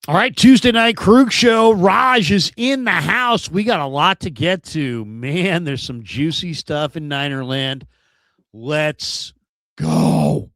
All right, Tuesday night Kreuger show. Raj is in the house. We got a lot to get to. Man, there's some juicy stuff in Ninerland. Let's go.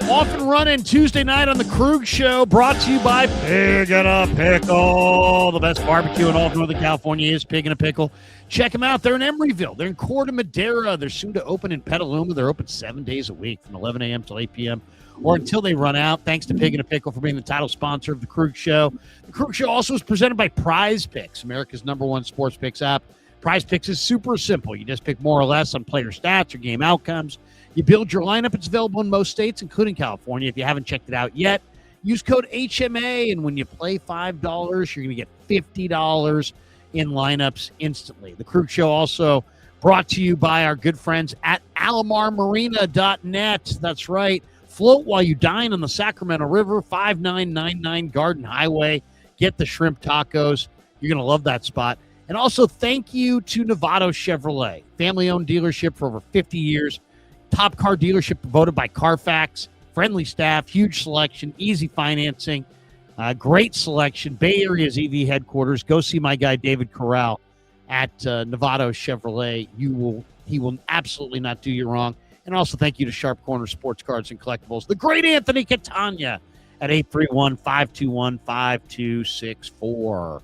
Off and running Tuesday night on the Kreuger show, brought to you by Pig and a Pickle. The best barbecue in all of Northern California is Pig and a Pickle. Check them out. They're in Emeryville. They're in Corte Madera. They're soon to open in Petaluma. They're open 7 days a week from 11 a.m. till 8 p.m. or until they run out. Thanks to Pig and a Pickle for being the title sponsor of the Kreuger show. The Kreuger show also is presented by Prize Picks, America's #1 sports picks app. Prize Picks is super simple. You just pick more or less on player stats or game outcomes. You build your lineup. It's available in most states, including California. If you haven't checked it out yet, use code HMA, and when you play $5, you're going to get $50 in lineups instantly. The Kreuger show also brought to you by our good friends at alamarmarina.net. That's right. Float while you dine on the Sacramento River, 5999 Garden Highway. Get the shrimp tacos. You're going to love that spot. And also thank you to Novato Chevrolet, family-owned dealership for over 50 years. Top car dealership voted by Carfax. Friendly staff, huge selection, easy financing, great selection. Bay Area's EV headquarters. Go see my guy David Corral at Novato Chevrolet. He will absolutely not do you wrong. And also thank you to Sharp Corner Sports Cards and Collectibles. The great Anthony Catania at 831-521-5264.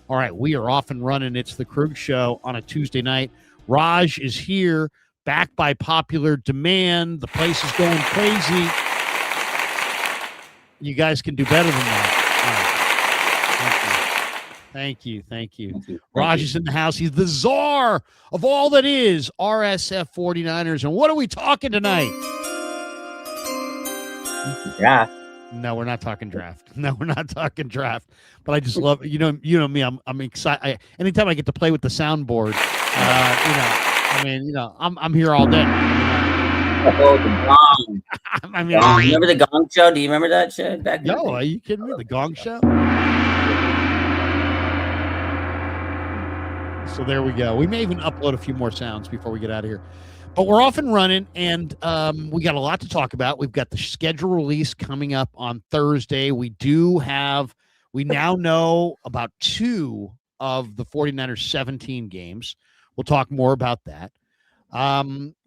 All right, we are off and running. It's the Kreuger show on a Tuesday night. Raj is here. Back by popular demand. The place is going crazy. You guys can do better than that. Thank you. Raj is in the house. He's the czar of all that is RSF 49ers. And what are we talking tonight? Draft. No, we're not talking draft. But I just love, you know me. I'm excited. Anytime I get to play with the soundboard, I'm here all day. Oh, the Gong. Remember the Gong Show? Do you remember that shit back then? No, are you kidding me? The Gong Show? So there we go. We may even upload a few more sounds before we get out of here. But we're off and running, and we got a lot to talk about. We've got the schedule release coming up on Thursday. We now know about 2 of the 49ers 17 games. We'll talk more about that.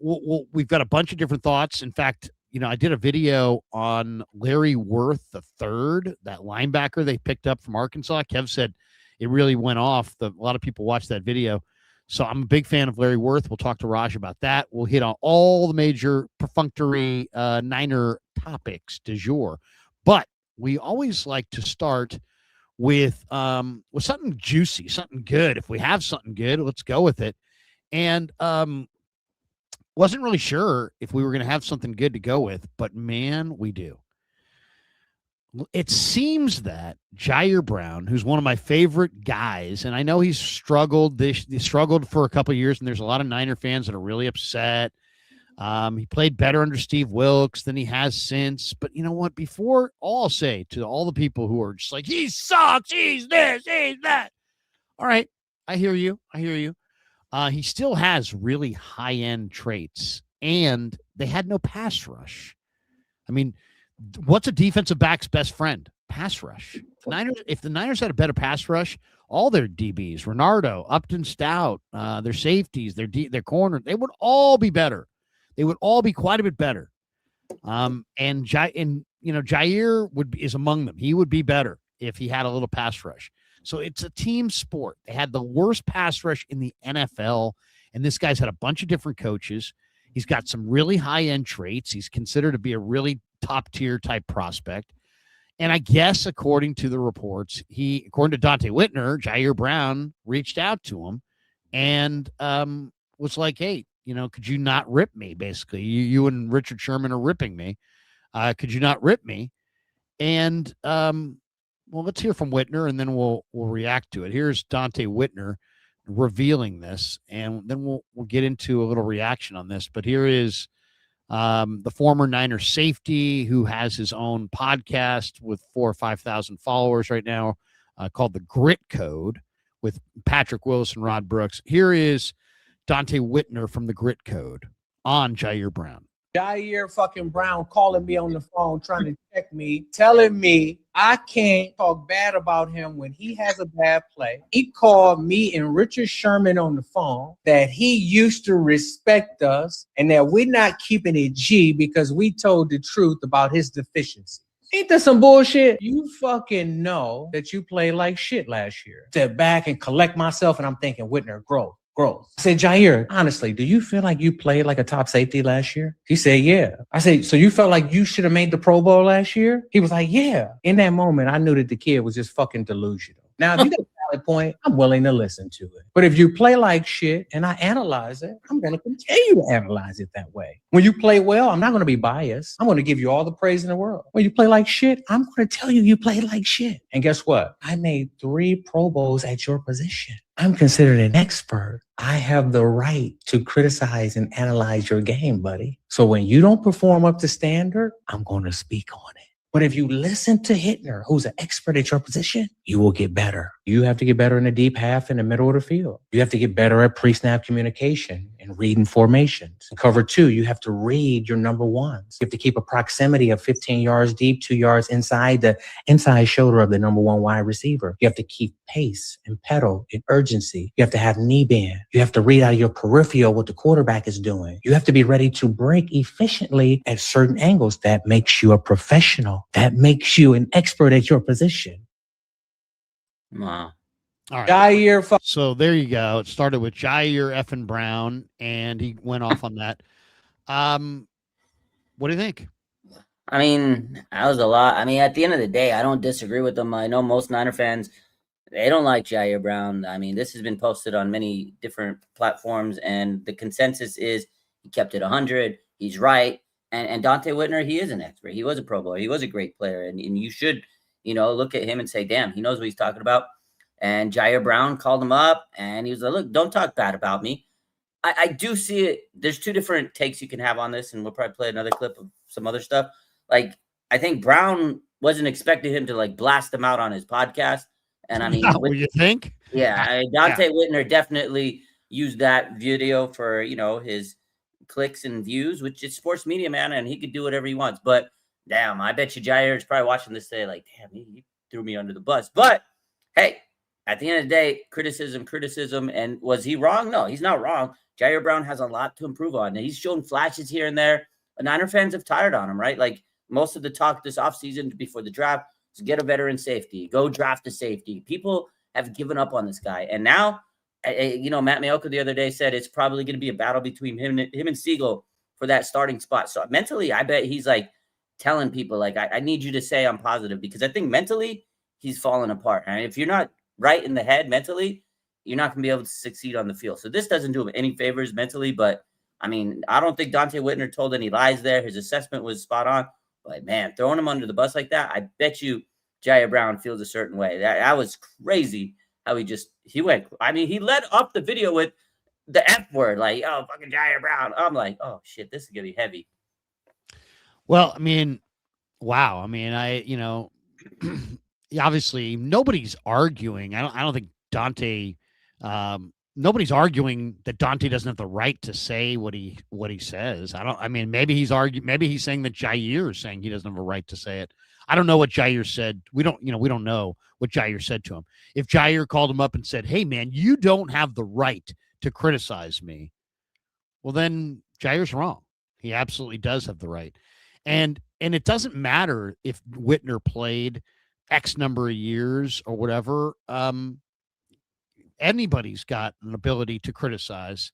We've got a bunch of different thoughts. In fact, I did a video on Larry Worth III, that linebacker they picked up from Arkansas. Kev said it really went off. A lot of people watched that video. So I'm a big fan of Larry Worth. We'll talk to Raj about that. We'll hit on all the major perfunctory Niner topics du jour. But we always like to start with something juicy, something good. If we have something good, let's go with it. And wasn't really sure if we were going to have something good to go with, but man, we do. It seems that Ji'Ayir Brown, who's one of my favorite guys, and I know he's struggled for a couple of years, and there's a lot of Niner fans that are really upset. He played better under Steve Wilkes than he has since. But you know what? Before all I'll say to all the people who are just like, he sucks, he's this, he's that. All right, I hear you. He still has really high-end traits, and they had no pass rush. I mean, what's a defensive back's best friend? Pass rush. If the Niners had a better pass rush, all their DBs, Renardo, Upton Stout, their safeties, their corner, they would all be better. They would all be quite a bit better. Ji'Ayir is among them. He would be better if he had a little pass rush. So it's a team sport. They had the worst pass rush in the NFL, and this guy's had a bunch of different coaches. He's got some really high-end traits. He's considered to be a really top-tier type prospect. And I guess, according to the reports, according to Dante Whitner, Ji'Ayir Brown reached out to him and was like, hey, could you not rip me, basically? You and Richard Sherman are ripping me. Could you not rip me? And, let's hear from Whitner, and then we'll react to it. Here's Dante Whitner revealing this, and then we'll get into a little reaction on this. But here is the former Niner safety who has his own podcast with 4,000 or 5,000 followers right now called The Grit Code, with Patrick Willis and Rod Brooks. Here is Dante Whitner from the Grit Code on Ji'Ayir Brown. Ji'Ayir fucking Brown calling me on the phone, trying to check me, telling me I can't talk bad about him when he has a bad play. He called me and Richard Sherman on the phone that he used to respect us and that we're not keeping it G because we told the truth about his deficiency. Ain't that some bullshit? You fucking know that you played like shit last year. Step back and collect myself, and I'm thinking, Whitner, growth. I said, Ji'Ayir, honestly, do you feel like you played like a top safety last year? He said, yeah. I said, so you felt like you should have made the Pro Bowl last year? He was like, yeah. In that moment, I knew that the kid was just fucking delusional. Now, if you got a valid point, I'm willing to listen to it. But if you play like shit and I analyze it, I'm going to continue to analyze it that way. When you play well, I'm not going to be biased. I'm going to give you all the praise in the world. When you play like shit, I'm going to tell you you played like shit. And guess what? I made 3 Pro Bowls at your position. I'm considered an expert. I have the right to criticize and analyze your game, buddy. So when you don't perform up to standard, I'm going to speak on it. But if you listen to Hittner, who's an expert at your position, you will get better. You have to get better in the deep half and the middle of the field. You have to get better at pre-snap communication and reading formations. In cover 2, you have to read your number ones. You have to keep a proximity of 15 yards deep, 2 yards inside the inside shoulder of the number 1 wide receiver. You have to keep pace and pedal and urgency. You have to have knee bend. You have to read out of your peripheral what the quarterback is doing. You have to be ready to break efficiently at certain angles. That makes you a professional. That makes you an expert at your position. Wow. All right. Ji'Ayir. So there you go. It started with Ji'Ayir effing Brown, and he went off on that. What do you think? I mean, that was a lot. I mean, at the end of the day, I don't disagree with them. I know most Niner fans, they don't like Ji'Ayir Brown. I mean, this has been posted on many different platforms, and the consensus is he kept it 100. He's right. And Dante Whitner, he is an expert. He was a Pro Bowler. He was a great player. And you should, look at him and say, damn, he knows what he's talking about. And Ji'Ayir Brown called him up, and he was like, look, don't talk bad about me. I do see it. There's 2 different takes you can have on this, and we'll probably play another clip of some other stuff. Like, I think Brown wasn't expecting him to, like, blast him out on his podcast. And, I mean, what do you think? Yeah, Dante Whitner definitely used that video for, his clicks and views, which is sports media, man, and he could do whatever he wants. But damn, I bet you Ji'Ayir is probably watching this today like, damn, he threw me under the bus. But hey, at the end of the day, criticism. And was he wrong? No, he's not wrong. Ji'Ayir Brown has a lot to improve on. And he's shown flashes here and there. But Niner fans have tired on him, right? Like most of the talk this offseason before the draft is get a veteran safety, go draft a safety. People have given up on this guy. And now, Matt Mayoka the other day said it's probably going to be a battle between him and Siegel for that starting spot. So mentally, I bet he's like telling people like, I need you to say I'm positive, because I think mentally he's falling apart. And if you're not right in the head mentally, you're not going to be able to succeed on the field. So this doesn't do him any favors mentally. But I mean, I don't think Dante Whitner told any lies there. His assessment was spot on. But man, throwing him under the bus like that, I bet you Ji'Ayir Brown feels a certain way. That was crazy. How he went. I mean, he led up the video with the F word, like, oh, fucking Ji'Ayir Brown. I'm like, oh shit, this is gonna be heavy. Well, I mean, wow. I mean, obviously nobody's arguing. I don't think Dante. Nobody's arguing that Dante doesn't have the right to say what he says. Maybe he's saying that Ji'Ayir is saying he doesn't have a right to say it. I don't know what Ji'Ayir said. We don't know what Ji'Ayir said to him. If Ji'Ayir called him up and said, hey, man, you don't have the right to criticize me, well, then Jair's wrong. He absolutely does have the right. And it doesn't matter if Whitner played X number of years or whatever. Anybody's got an ability to criticize.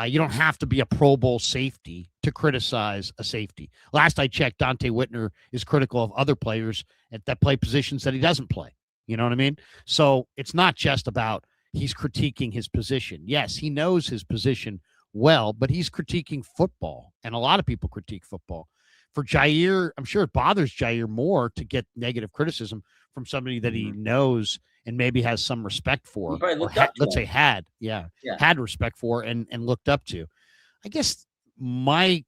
You don't have to be a Pro Bowl safety to criticize a safety. Last I checked, Dante Whitner is critical of other players that play positions that he doesn't play. You know what I mean? So it's not just about he's critiquing his position. Yes, he knows his position well, but he's critiquing football, and a lot of people critique football. For Ji'Ayir, I'm sure it bothers Ji'Ayir more to get negative criticism from somebody that he knows and maybe has some respect for, or had respect for and looked up to. I guess I'm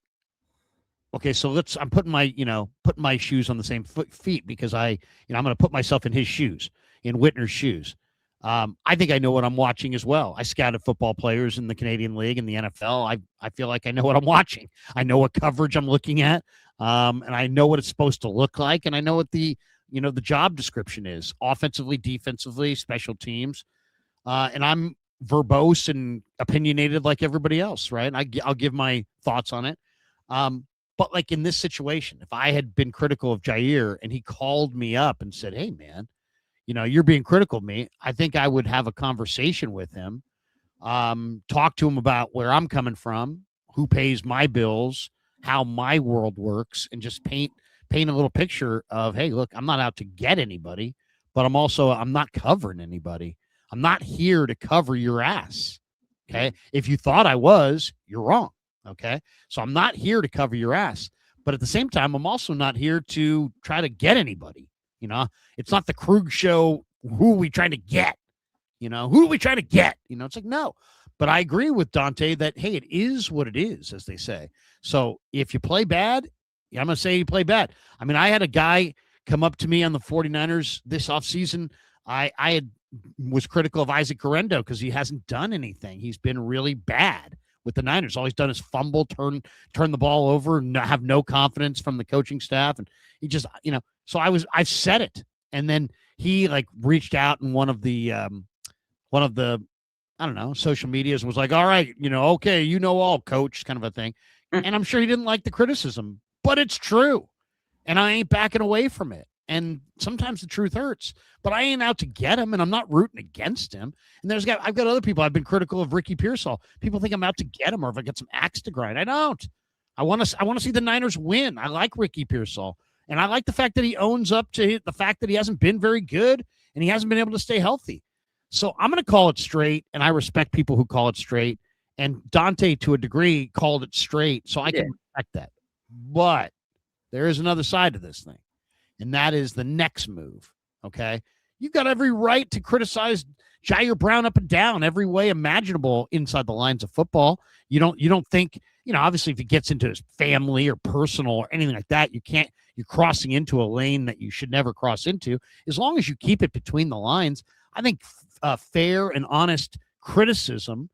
putting my shoes on the same feet, because I'm going to put myself in his shoes, in Whitner's shoes. I think I know what I'm watching as well. I scouted football players in the Canadian League and the NFL. I feel like I know what I'm watching. I know what coverage I'm looking at, and I know what it's supposed to look like, and I know what the job description is: offensively, defensively, special teams. And I'm verbose and opinionated like everybody else, right? And I'll give my thoughts on it. But like in this situation, if I had been critical of Ji'Ayir and he called me up and said, "Hey, man, you're being critical of me," I think I would have a conversation with him, talk to him about where I'm coming from, who pays my bills, how my world works, and just paint a little picture of, hey, look, I'm not out to get anybody, but I'm not covering anybody. I'm not here to cover your ass. Okay. If you thought I was, you're wrong. Okay. So I'm not here to cover your ass, but at the same time, I'm also not here to try to get anybody. It's not the Kreuger show. Who are we trying to get? Who are we trying to get? It's like, no, but I agree with Dante that, hey, it is what it is, as they say. So if you play bad, I'm going to say you play bad. I mean, I had a guy come up to me on the 49ers this offseason. I was critical of Isaac Guerrero because he hasn't done anything. He's been really bad with the Niners. All he's done is fumble, turn the ball over, and have no confidence from the coaching staff. And he just, so I've said it. And then he reached out in one of the, I don't know, social medias and was like, all right, okay, all, coach, kind of a thing. And I'm sure he didn't like the criticism, but it's true. And I ain't backing away from it. And sometimes the truth hurts, but I ain't out to get him, and I'm not rooting against him. And I've got other people. I've been critical of Ricky Pearsall. People think I'm out to get him, or if I get some axe to grind. I don't. I want to see the Niners win. I like Ricky Pearsall, and I like the fact that he owns up to the fact that he hasn't been very good and he hasn't been able to stay healthy. So I'm going to call it straight, and I respect people who call it straight. And Dante, to a degree, called it straight, so I can respect that. But there is another side to this thing. And that is the next move, okay? You've got every right to criticize Ji'Ayir Brown up and down every way imaginable inside the lines of football. You don't think, obviously if it gets into his family or personal or anything like that, you're crossing into a lane that you should never cross into. As long as you keep it between the lines, I think fair and honest criticism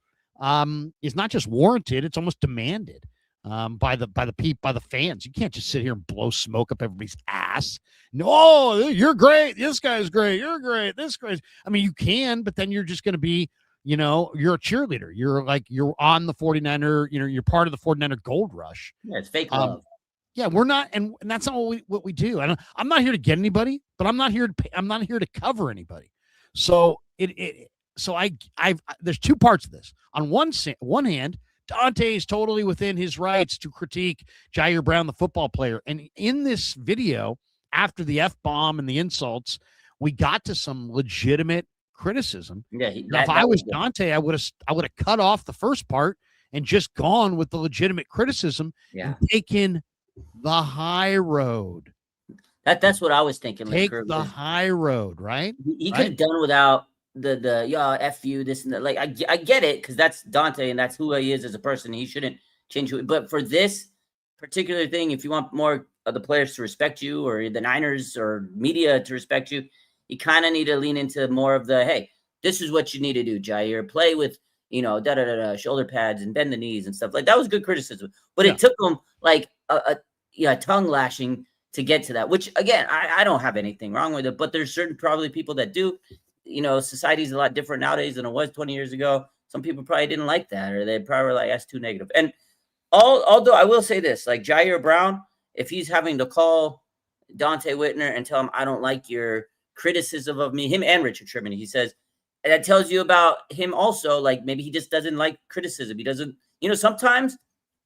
is not just warranted, it's almost demanded. By the fans. You can't just sit here and blow smoke up everybody's ass. No, you're great. This guy's great. You're great. This guy's. I mean, you can, but then you're just going to be, you're a cheerleader. You're on the 49er. You're part of the 49er gold rush. Yeah, it's fake love. Yeah, we're not, and that's not what we do. I'm not here to get anybody, but I'm not here to cover anybody. So there's two parts of this. On one hand, Dante is totally within his rights to critique Ji'Ayir Brown, the football player. And in this video, after the F-bomb and the insults, we got to some legitimate criticism. Yeah, if I was Dante, I would have cut off the first part and just gone with the legitimate criticism and taken the high road. That's what I was thinking. Take the high road, right? He could have done without the F you, this and that. Like, I get it, because that's Dante and that's who he is as a person. He shouldn't change it. But for this particular thing, if you want more of the players to respect you, or the Niners or media to respect you, you kind of need to lean into more of the, hey, this is what you need to do, Ji'Ayir. Play with, shoulder pads and bend the knees and stuff. Like, that was good criticism. But it took him like a tongue lashing to get to that, which, again, I don't have anything wrong with it. But there's certain probably people that do. Society's a lot different nowadays than it was 20 years ago. Some people probably didn't like that, or they probably were like, that's too negative. And although I will say this, like Ji'Ayir Brown, if he's having to call Dante Whitner and tell him, I don't like your criticism of me, him and Richard Sherman, he says, and that tells you about him also. Like, maybe he just doesn't like criticism. He doesn't, sometimes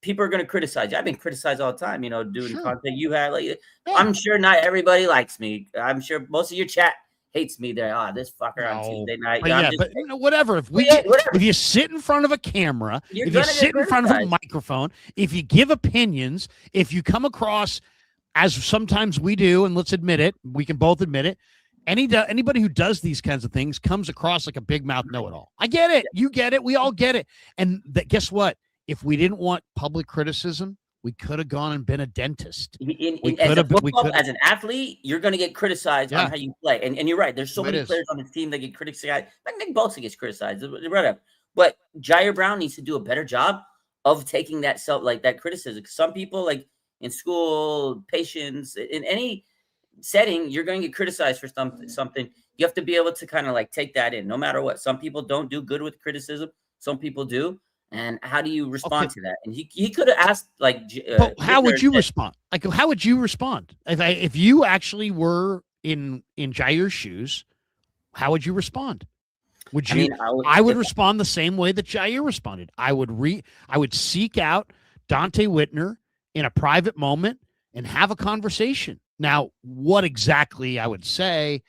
people are going to criticize you. I've been criticized all the time, doing content you have. Like, I'm sure not everybody likes me. I'm sure most of your chat hates me there. This fucker on Tuesday night. Whatever. If you sit in front of a camera, if you sit in front of a microphone, if you give opinions, if you come across, as sometimes we do, and let's admit it, we can both admit it, anybody who does these kinds of things comes across like a big mouth know-it-all. I get it. You get it. We all get it. And guess what? If we didn't want public criticism, We could have gone and been a dentist. As an athlete, you're going to get criticized on how you play. And you're right. There's so many players on the team that get criticized. Like Nick Bosa gets criticized, whatever. But Ji'Ayir Brown needs to do a better job of taking that criticism. Some people, like in school, patients, in any setting, you're going to get criticized for something. You have to be able to kind of like take that in, no matter what. Some people don't do good with criticism. Some people do. And how do you respond to that? And he could have asked, like, how would you respond? Like, how would you respond if you actually were in Ji'Ayir's shoes? How would you respond? Would you? I would respond the same way that Ji'Ayir responded. I would seek out Dante Whitner in a private moment and have a conversation. Now, what exactly I would say,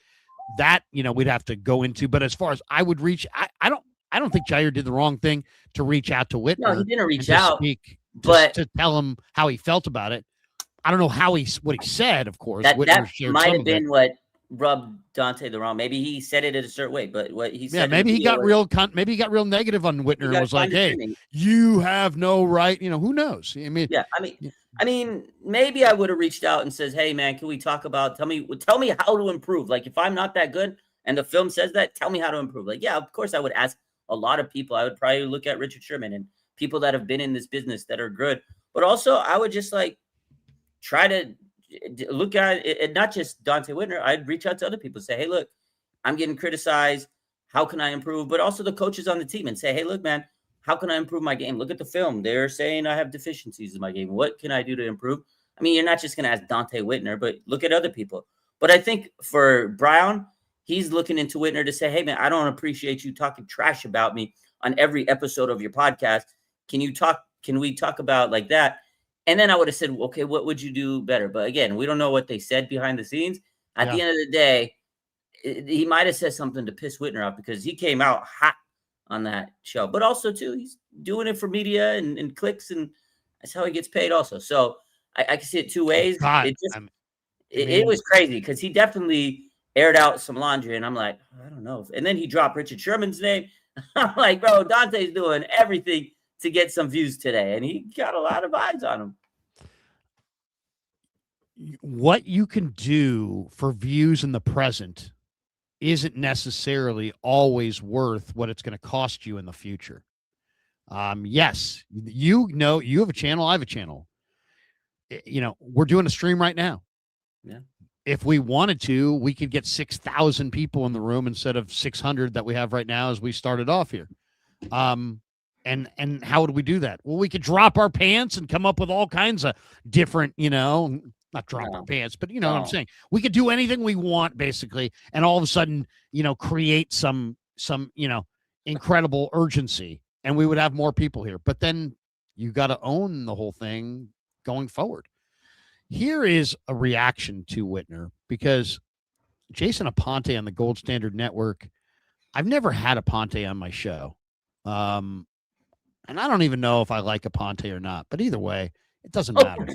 that we'd have to go into. But as far as I would reach, I don't think Ji'Ayir did the wrong thing to reach out to Whitner. No, he didn't reach out, but to tell him how he felt about it. I don't know what he said. Of course, that might have been what rubbed Dante the wrong. Maybe he said it in a certain way, but what he said. Yeah, maybe he got real negative on Whitner and was like, "Hey, you have no right." Who knows? I mean, maybe I would have reached out and says, "Hey, man, can we talk about? Tell me how to improve. Like, if I'm not that good, and the film says that, tell me how to improve." Like, yeah, of course, I would ask a lot of people. I would probably look at Richard Sherman and people that have been in this business that are good. But also, I would just like try to look at it, and not just Dante Whitner. I'd reach out to other people, say, "Hey, look, I'm getting criticized. How can I improve?" But also the coaches on the team, and say, "Hey, look, man, how can I improve my game? Look at the film. They're saying I have deficiencies in my game. What can I do to improve?" I mean, you're not just going to ask Dante Whitner, but look at other people. But I think for Brown, he's looking into Whitner to say, "Hey, man, I don't appreciate you talking trash about me on every episode of your podcast. Can we talk about like that?" And then I would have said, "Okay, what would you do better?" But again, we don't know what they said behind the scenes. At the end of the day, he might have said something to piss Whitner off because he came out hot on that show. But also, too, he's doing it for media and clicks, and that's how he gets paid also. So I can see it two ways. It was crazy because he definitely aired out some laundry, and I'm like, I don't know. And then he dropped Richard Sherman's name. I'm like, bro, Dante's doing everything to get some views today, and he got a lot of eyes on him. What you can do for views in the present isn't necessarily always worth what it's going to cost you in the future. Yes, you have a channel, I have a channel. We're doing a stream right now. Yeah. If we wanted to, we could get 6,000 people in the room instead of 600 that we have right now as we started off here. And how would we do that? Well, we could drop our pants and come up with all kinds of different, not drop our pants, but what I'm saying. We could do anything we want, basically, and all of a sudden, create some incredible urgency, and we would have more people here. But then you got to own the whole thing going forward. Here is a reaction to Whitner, because Jason Aponte on the Gold Standard Network, I've never had Aponte on my show. And I don't even know if I like Aponte or not, but either way, it doesn't matter.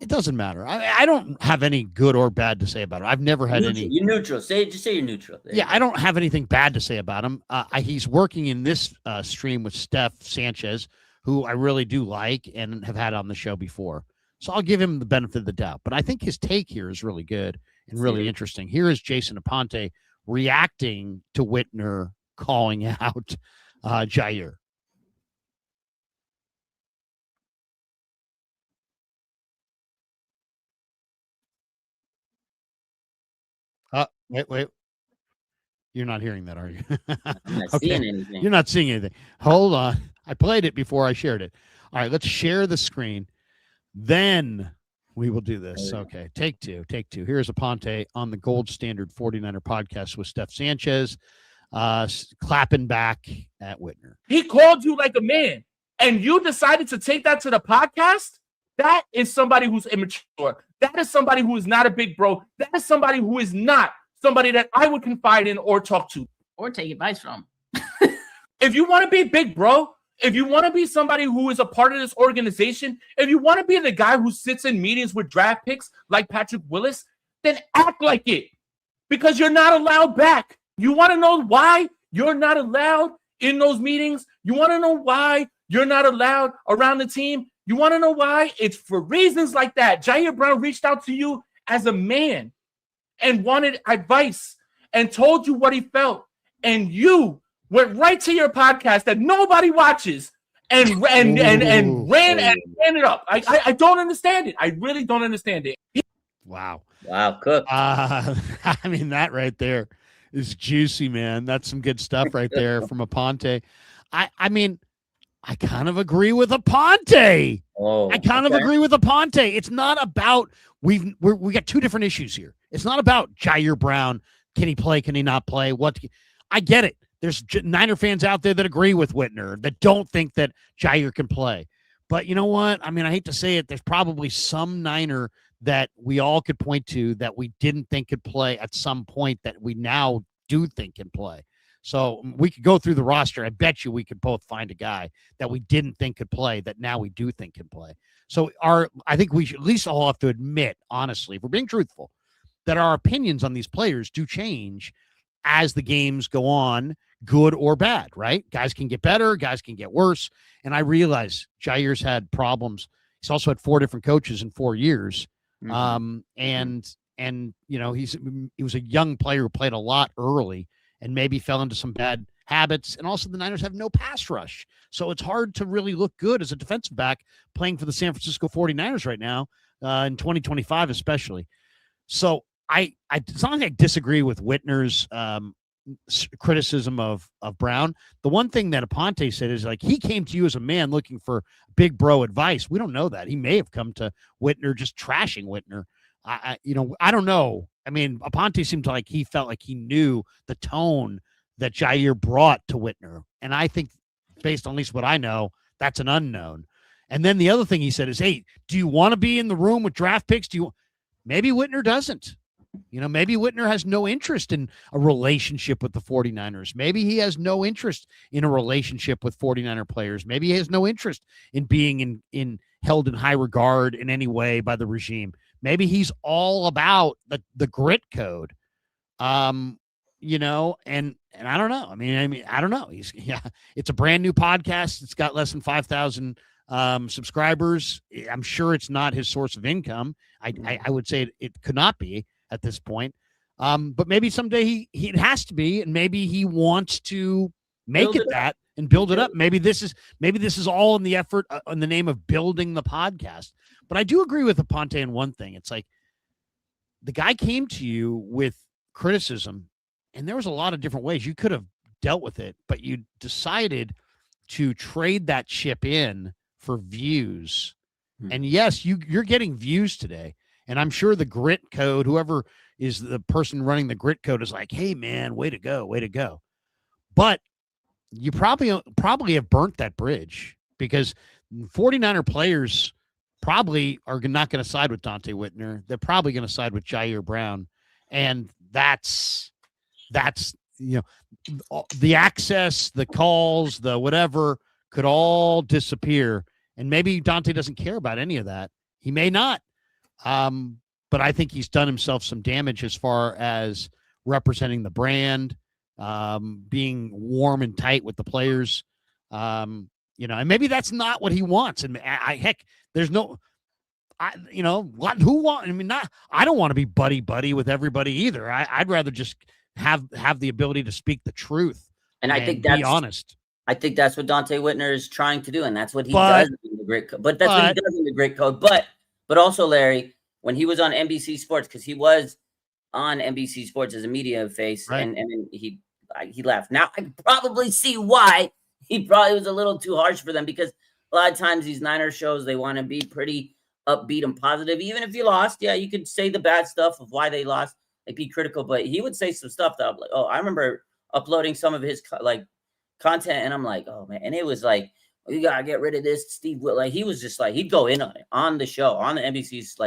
It doesn't matter. I don't have any good or bad to say about him. I've never had any. You're neutral. Just say you're neutral. Yeah, I don't have anything bad to say about him. He's working in this stream with Steph Sanchez, who I really do like and have had on the show before. So I'll give him the benefit of the doubt. But I think his take here is really good and really interesting. Here is Jason Aponte reacting to Whitner calling out Ji'Ayir. Wait. You're not hearing that, are you? I'm not seeing anything. You're not seeing anything. Hold on. I played it before I shared it. All right, let's share the screen. Then we will do this. Okay, take two. Here's Aponte on the Gold Standard 49er podcast with Steph Sanchez, clapping back at Whitner. He called you like a man, and you decided to take that to the podcast? That is somebody who's immature. That is somebody who is not a big bro. That is somebody who is not somebody that I would confide in or talk to. Or take advice from. If you want to be big bro, if you want to be somebody who is a part of this organization, if you want to be the guy who sits in meetings with draft picks like Patrick Willis, then act like it. Because you're not allowed back. You want to know why you're not allowed in those meetings? You want to know why you're not allowed around the team? You want to know why? It's for reasons like that. Ji'Ayir Brown reached out to you as a man and wanted advice and told you what he felt. And you went right to your podcast that nobody watches and ran it up. I don't understand it. I really don't understand it. Wow. Wow, Cook. I mean, that right there is juicy, man. That's some good stuff right there from Aponte. I mean, I kind of agree with Aponte. I kind of agree with Aponte. It's not about we got two different issues here. It's not about Ji'Ayir Brown. Can he play? Can he not play? I get it. There's Niner fans out there that agree with Whitner, that don't think that Ji'Ayir can play. But you know what? I mean, I hate to say it. There's probably some Niner that we all could point to that we didn't think could play at some point that we now do think can play. So we could go through the roster. I bet you we could both find a guy that we didn't think could play that now we do think can play. So I think we should at least all have to admit, honestly, if we're being truthful, that our opinions on these players do change as the games go on, good or bad, right? Guys can get better, guys can get worse. And I realize Ji'Ayir's had problems. He's also had 4 different coaches in 4 years. And you know, he was a young player who played a lot early and maybe fell into some bad habits. And also the Niners have no pass rush. So it's hard to really look good as a defensive back playing for the San Francisco 49ers right now, in 2025 especially. So it's not like I disagree with Whitner's criticism of Brown. The one thing that Aponte said is, like, he came to you as a man looking for big bro advice. We don't know that. He may have come to Whitner just trashing Whitner. I don't know. I mean, Aponte seemed like he felt like he knew the tone that Ji'Ayir brought to Whitner. And I think, based on at least what I know, that's an unknown. And then the other thing he said is, hey, do you want to be in the room with draft picks? Maybe Whitner doesn't. You know, maybe Whitner has no interest in a relationship with the 49ers. Maybe he has no interest in a relationship with 49er players. Maybe he has no interest in being held in high regard in any way by the regime. Maybe he's all about the grit code. You know, and I don't know. I mean, I don't know. It's a brand new podcast. It's got less than 5,000 subscribers. I'm sure it's not his source of income. I would say it could not be at this point. But maybe someday it has to be, and maybe he wants to make it that and build it up. Maybe this is all in the effort, in the name of building the podcast. But I do agree with Aponte in one thing. It's like the guy came to you with criticism, and there was a lot of different ways you could have dealt with it, but you decided to trade that chip in for views. And yes, you're getting views today. And I'm sure the grit code, whoever is the person running the grit code, is like, hey, man, way to go, way to go. But you probably have burnt that bridge, because 49er players probably are not going to side with Donte Whitner. They're probably going to side with Ji'Ayir Brown. And that's, you know, the access, the calls, the whatever could all disappear. And maybe Donte doesn't care about any of that. He may not. But I think he's done himself some damage as far as representing the brand, being warm and tight with the players, you know, and maybe that's not what he wants. And there's no, I don't want to be buddy with everybody either. I'd rather just have the ability to speak the truth. And I think that's, be honest. I think that's what Donte Whitner is trying to do. And that's what he does in the grit code. But that's what he does in the grit code. But also, Larry, when he was on NBC Sports, because he was on NBC Sports as a media face, right, and he left. Now I can probably see why he probably was a little too harsh for them, because a lot of times these Niner shows, they want to be pretty upbeat and positive. Even if you lost, yeah, you could say the bad stuff of why they lost, like be critical. But he would say some stuff that I'm like, oh, I remember uploading some of his content, and I'm like, oh man, and it was like, you gotta get rid of this, Steve. Like, he was just like, he'd go in on it on the show, on the NBC's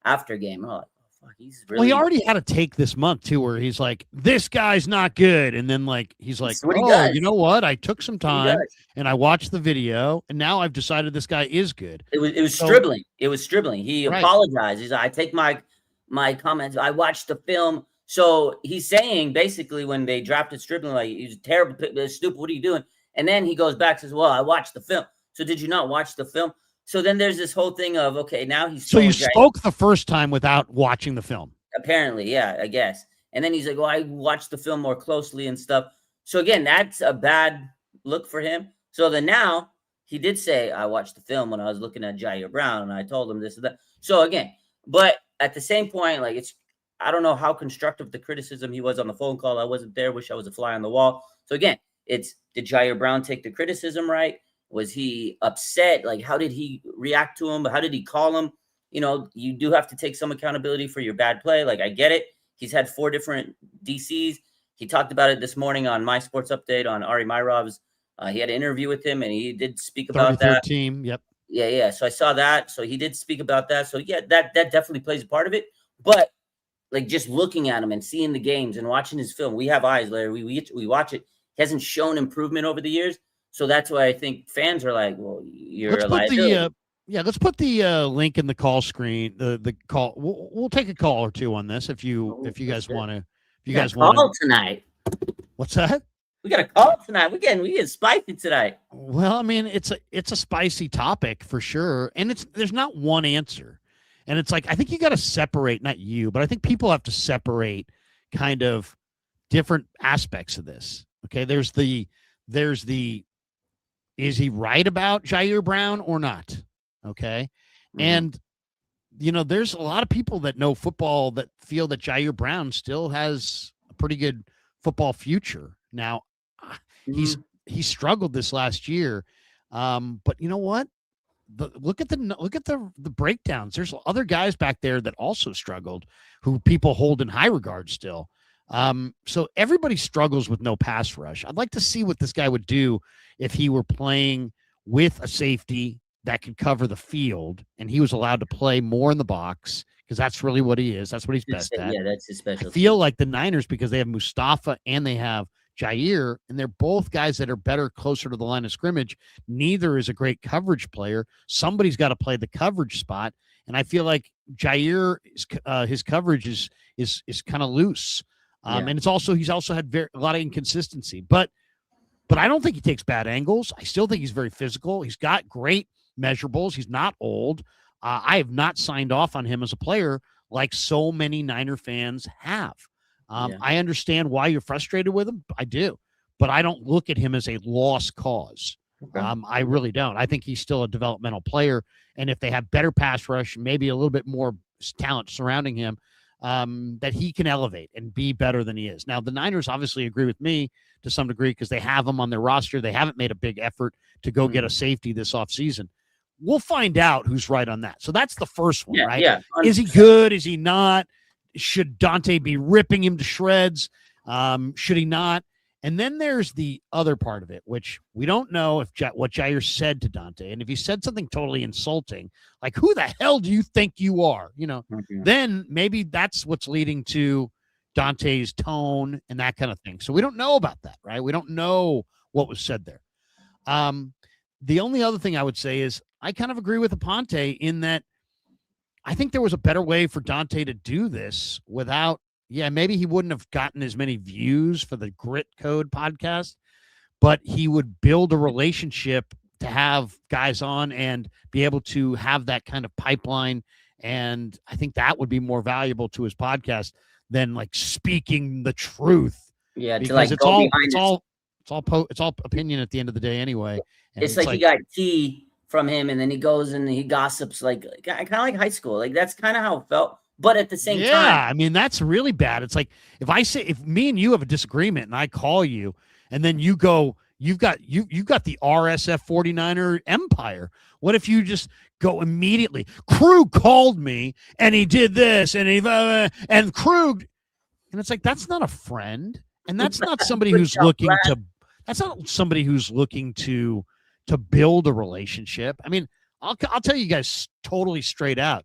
after game. I'm like, oh fuck, he's really. Well, he already had a take this month too, where he's like, this guy's not good, and then he's like, oh, you know what? I took some time and I watched the video, and now I've decided this guy is good. It was Stribling. It was Stribling. He apologized. He's like, I take my comments. I watched the film. So he's saying basically when they drafted Stribling, like, he's terrible, stupid. What are you doing? And then he goes back and says, well, I watched the film. So did you not watch the film? So then there's this whole thing of, okay, now he's So you throwing Jair. spoke the first time without watching the film. Apparently, yeah, I guess. And then he's like, "Oh, I watched the film more closely and stuff." So again, that's a bad look for him. So then now he did say, "I watched the film when I was looking at Ji'Ayir Brown, and I told him this and that." So again, but at the same point, like I don't know how constructive the criticism he was on the phone call. I wasn't there. Wish I was a fly on the wall. So again, did Ji'Ayir Brown take the criticism right? Was he upset? Like, how did he react to him? How did he call him? You know, you do have to take some accountability for your bad play. Like, I get it. He's had 4 different DCs. He talked about it this morning on My Sports Update on Ari Myrov's. He had an interview with him, and he did speak about that. Team, yep. Yeah. So I saw that. So he did speak about that. So yeah, that definitely plays a part of it. But like just looking at him and seeing the games and watching his film, we have eyes, Larry. We watch it. He hasn't shown improvement over the years. So that's why I think fans are like, well, you're a liability. Let's put the link in the call screen. The call. We'll take a call or two on this if you guys want to. If you guys want to tonight. What's that? We got a call tonight. We get spicy tonight. Well, I mean, it's a spicy topic for sure, and there's not one answer, and it's like I think you got to separate. Not you, but I think people have to separate kind of different aspects of this. Okay, there's the is he right about Ji'Ayir Brown or not? Okay. Mm-hmm. And, you know, there's a lot of people that know football that feel that Ji'Ayir Brown still has a pretty good football future. Now, he's struggled this last year. But you know what? Look at the breakdowns. There's other guys back there that also struggled who people hold in high regard still. So everybody struggles with no pass rush. I'd like to see what this guy would do if he were playing with a safety that could cover the field and he was allowed to play more in the box because that's really what he is. That's what he's best at. Yeah, that's his specialty. I feel like the Niners, because they have Mustafa and they have Ji'Ayir, and they're both guys that are better closer to the line of scrimmage. Neither is a great coverage player. Somebody's got to play the coverage spot. And I feel like Ji'Ayir, his coverage is kind of loose. And he's also had a lot of inconsistency, but I don't think he takes bad angles. I still think he's very physical. He's got great measurables. He's not old. I have not signed off on him as a player like so many Niner fans have. I understand why you're frustrated with him. I do, but I don't look at him as a lost cause. Okay. I really don't. I think he's still a developmental player. And if they have better pass rush, maybe a little bit more talent surrounding him, that he can elevate and be better than he is. Now, the Niners obviously agree with me to some degree because they have him on their roster. They haven't made a big effort to go get a safety this offseason. We'll find out who's right on that. So that's the first one, right? Yeah. Is he good? Is he not? Should Dante be ripping him to shreds? Should he not? And then there's the other part of it, which we don't know what Ji'Ayir said to Dante. And if he said something totally insulting, like, who the hell do you think you are? You know, then maybe that's what's leading to Dante's tone and that kind of thing. So we don't know about that, right? We don't know what was said there. The only other thing I would say is I kind of agree with Aponte in that I think there was a better way for Dante to do this without, maybe he wouldn't have gotten as many views for the Grit Code podcast, but he would build a relationship to have guys on and be able to have that kind of pipeline. And I think that would be more valuable to his podcast than like speaking the truth. Yeah. Because it's all opinion at the end of the day anyway. And it's like he got tea from him and then he goes and he gossips like kind of like high school. Like that's kind of how it felt. But at the same time, I mean, that's really bad. It's like if me and you have a disagreement and I call you and then you go, you've got the RSF 49er empire. What if you just go immediately? Krug called me and he did this and and Krug, and it's like, that's not a friend. And that's not somebody who's looking to build a relationship. I mean, I'll tell you guys totally straight out.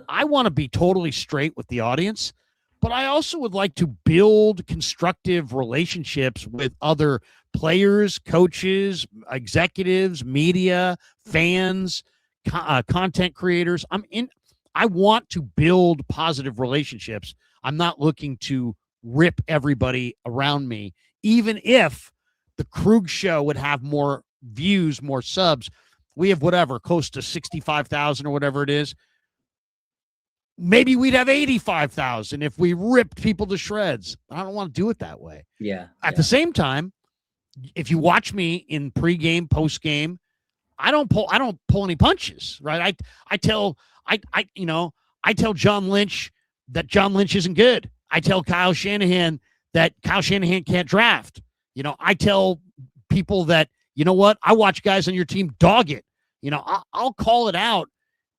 I want to be totally straight with the audience, but I also would like to build constructive relationships with other players, coaches, executives, media, fans, content creators. I want to build positive relationships. I'm not looking to rip everybody around me, even if the Krug show would have more views, more subs. we have whatever, close to 65,000 or whatever it is. Maybe we'd have 85,000 if we ripped people to shreds. I don't want to do it that way. Yeah. At the same time, if you watch me in pregame, postgame, I don't pull any punches, right? I tell John Lynch that John Lynch isn't good. I tell Kyle Shanahan that Kyle Shanahan can't draft. I tell people that, you know what? I watch guys on your team dog it. I'll call it out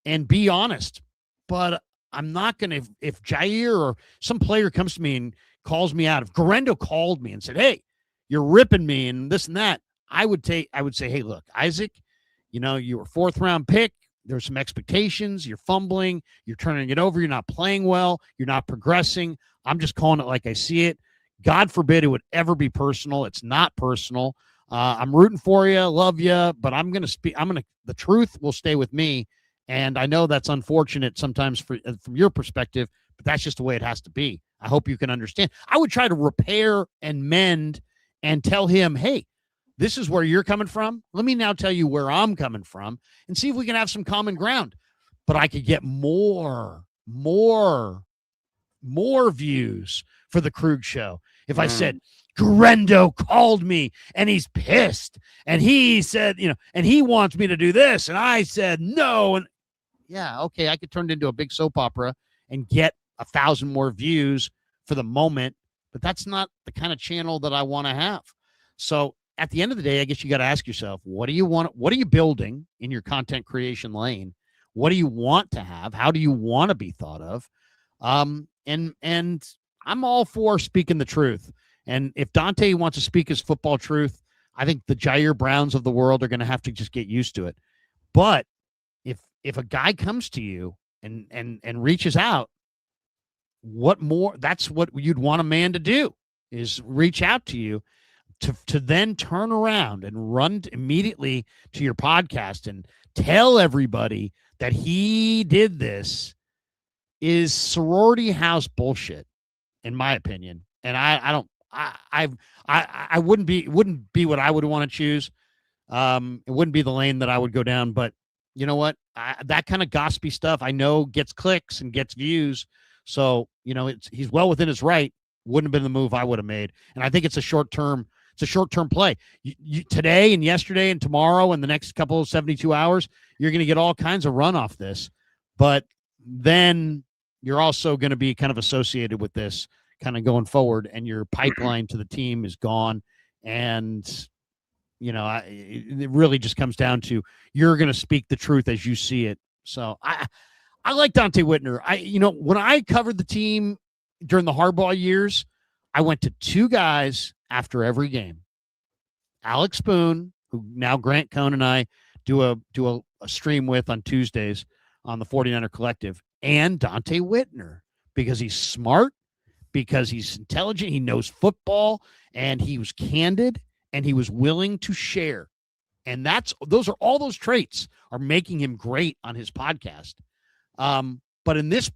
and be honest, but I'm not going to, if Ji'Ayir or some player comes to me and calls me out, if Garendo called me and said, hey, you're ripping me and this and that, I would say, hey, look, Isaac, you were 4th round pick. There's some expectations. You're fumbling. You're turning it over. You're not playing well. You're not progressing. I'm just calling it like I see it. God forbid it would ever be personal. It's not personal. I'm rooting for you. Love you. But the truth will stay with me. And I know that's unfortunate sometimes from your perspective, but that's just the way it has to be. I hope you can understand. I would try to repair and mend and tell him, hey, this is where you're coming from. Let me now tell you where I'm coming from and see if we can have some common ground. But I could get more views for the Kreuger show if I said, Garendo called me and he's pissed and he said, and he wants me to do this. And I said, no. And yeah, okay, I could turn it into a big soap opera and get 1,000 more views for the moment, but that's not the kind of channel that I want to have. So at the end of the day, I guess you got to ask yourself, what do you want? What are you building in your content creation lane? What do you want to have? How do you want to be thought of? And I'm all for speaking the truth. And if Dante wants to speak his football truth, I think the Ji'Ayir Browns of the world are going to have to just get used to it. But if a guy comes to you and reaches out, what more? That's what you'd want a man to do, is reach out to you to then turn around and run immediately to your podcast and tell everybody that he did this, is sorority house bullshit, in my opinion. And I wouldn't be what I would want to choose. It wouldn't be the lane that I would go down, but you know what? That kind of gossipy stuff, I know, gets clicks and gets views. So, he's well within his right. Wouldn't have been the move I would have made. And I think it's a short-term play. You today and yesterday and tomorrow and the next couple of 72 hours, you're going to get all kinds of run off this. But then you're also going to be kind of associated with this kind of going forward, and your pipeline to the team is gone. And, it really just comes down to, you're going to speak the truth as you see it. So I like Dante Whitner. When I covered the team during the Harbaugh years, I went to 2 guys after every game. Alex Spoon, who now Grant Cohn and I do a stream with on Tuesdays on the 49er Collective, and Dante Whitner, because he's smart, because he's intelligent, he knows football, and he was candid, and he was willing to share. And all those traits are making him great on his podcast. But in this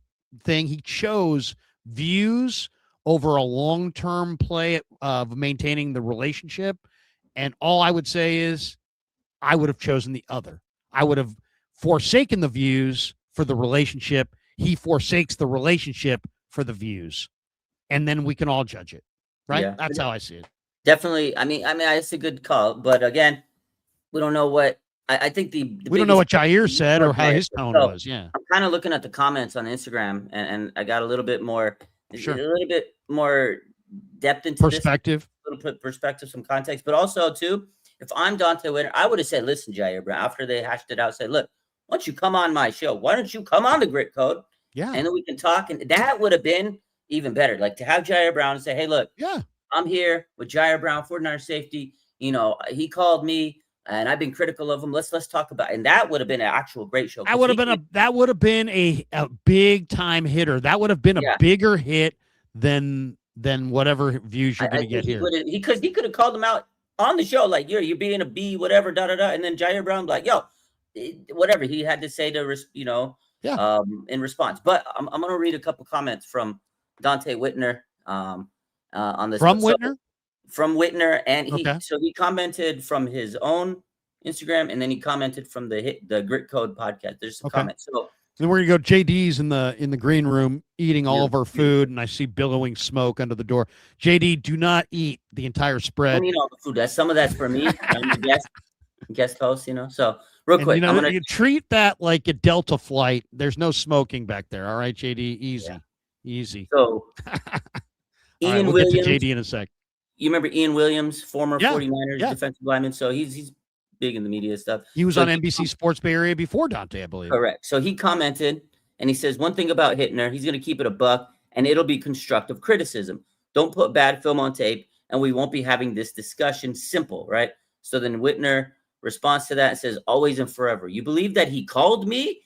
thing, he chose views over a long-term play of maintaining the relationship. And all I would say is I would have chosen the other. I would have forsaken the views for the relationship. He forsakes the relationship for the views. And then we can all judge it, right? Yeah. That's how I see it. Definitely. I mean, it's a good call, but again, we don't know what. I think we don't know what Ji'Ayir said or how his tone was. Yeah, I'm kind of looking at the comments on Instagram, and I got a little bit more, a little bit more depth into perspective, a little bit perspective, some context, but also too, if I'm Dante Whitner, I would have said, listen, Ji'Ayir Brown, after they hashed it out, said, look, why don't you come on my show? Why don't you come on the Grit Code? Yeah, and then we can talk, and that would have been even better. Like to have Ji'Ayir Brown and say, hey, look, yeah, I'm here with Ji'Ayir Brown, 49er safety. He called me. And I've been critical of him. Let's talk about it. And that would have been an actual great show. That would have been a big time hitter. That would have been a bigger hit than whatever views you're going to get here. Because he could have called him out on the show, like you're being a B, whatever, and then Ji'Ayir Brown like, yo, whatever he had to say to in response. But I'm going to read a couple comments from Dante Whitner on this. From Whitner? From Whitner, and he commented from his own Instagram, and then he commented from the Grit Code podcast. There's a comment. So then we're gonna go. JD's in the green room eating all of our food, and I see billowing smoke under the door. JD, do not eat the entire spread. I don't eat all the food. Some of that's for me. I'm the guest host, So real quick, you treat that like a Delta flight. There's no smoking back there. All right, JD, easy. So Ian Williams, we'll get to JD in a sec. You remember Ian Williams, former 49ers defensive lineman? So he's big in the media stuff. He was on NBC Sports Bay Area before Dante, I believe. Correct. So he commented, and he says, one thing about Hittner, he's going to keep it a buck, and it'll be constructive criticism. Don't put bad film on tape, and we won't be having this discussion. Simple, right? So then Whitner responds to that and says, always and forever. You believe that he called me? ?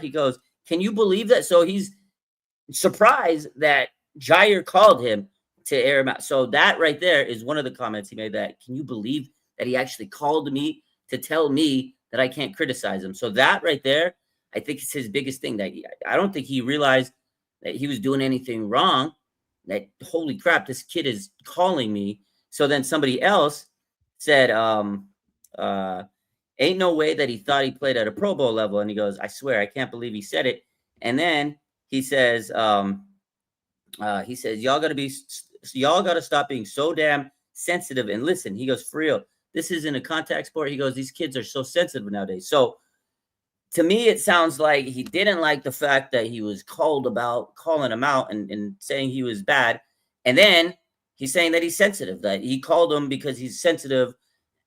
He goes, can you believe that? So he's surprised that Ji'Ayir called him to air him out. So that right there is one of the comments he made, that can you believe that he actually called me to tell me that I can't criticize him? So that right there, I think it's his biggest thing. That I don't think he realized that he was doing anything wrong. That holy crap, this kid is calling me. So then somebody else said, ain't no way that he thought he played at a Pro Bowl level. And he goes, I swear, I can't believe he said it. And then he says, y'all got to stop being so damn sensitive and listen. He goes, for real, this isn't a contact sport. He goes, these kids are so sensitive nowadays. So to me, it sounds like he didn't like the fact that he was called about calling him out and saying he was bad. And then he's saying that he's sensitive, that he called him because he's sensitive.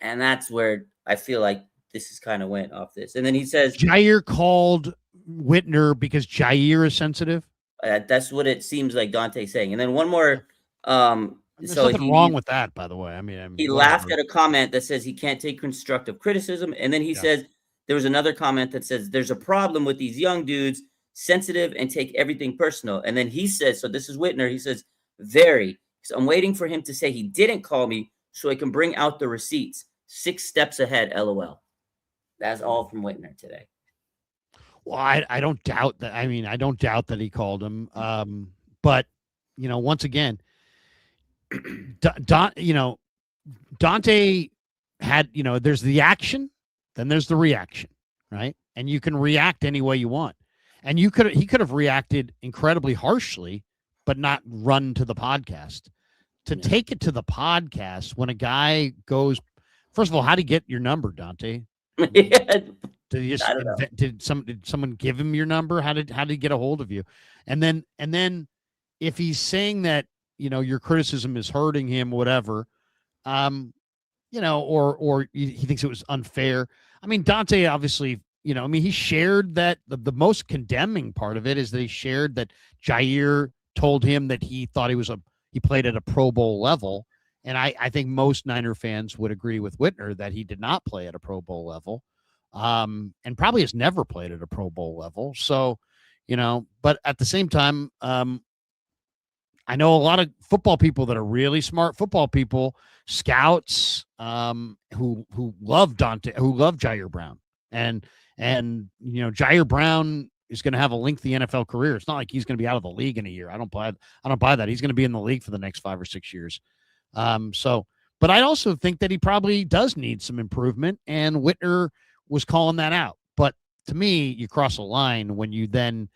And that's where I feel like this is kind of went off this. And then he says, Ji'Ayir called Whitner because Ji'Ayir is sensitive. That's what it seems like Dante's saying. And then one more. There's nothing wrong with that, by the way. I mean, he laughed at a comment that says he can't take constructive criticism. And then he says, there was another comment that says, there's a problem with these young dudes, sensitive and take everything personal. And then he says, so this is Whitner. He says, very. So I'm waiting for him to say he didn't call me so I can bring out the receipts. 6 steps ahead, LOL. That's all from Whitner today. Well, I don't doubt that. I mean, I don't doubt that he called him. But, once again, Dante had, there's the action, then there's the reaction, right? And you can react any way you want. And he could have reacted incredibly harshly, but not run to the podcast. To take it to the podcast when a guy goes, first of all, how did he get your number, Dante? Did someone give him your number? How did he get a hold of you? And then if he's saying that, your criticism is hurting him, whatever, or he thinks it was unfair. I mean, Dante obviously, he shared that the most condemning part of it is that he shared that Ji'Ayir told him that he thought he played at a Pro Bowl level. And I think most Niner fans would agree with Whitner that he did not play at a Pro Bowl level, and probably has never played at a Pro Bowl level. So, but at the same time, I know a lot of football people that are really smart football people, scouts, who love Dante, who love Ji'Ayir Brown, and Ji'Ayir Brown is going to have a lengthy NFL career. It's not like he's going to be out of the league in a year. I don't buy that. He's going to be in the league for the next 5 or 6 years. But I also think that he probably does need some improvement, and Whitner was calling that out. But to me, you cross a line when you then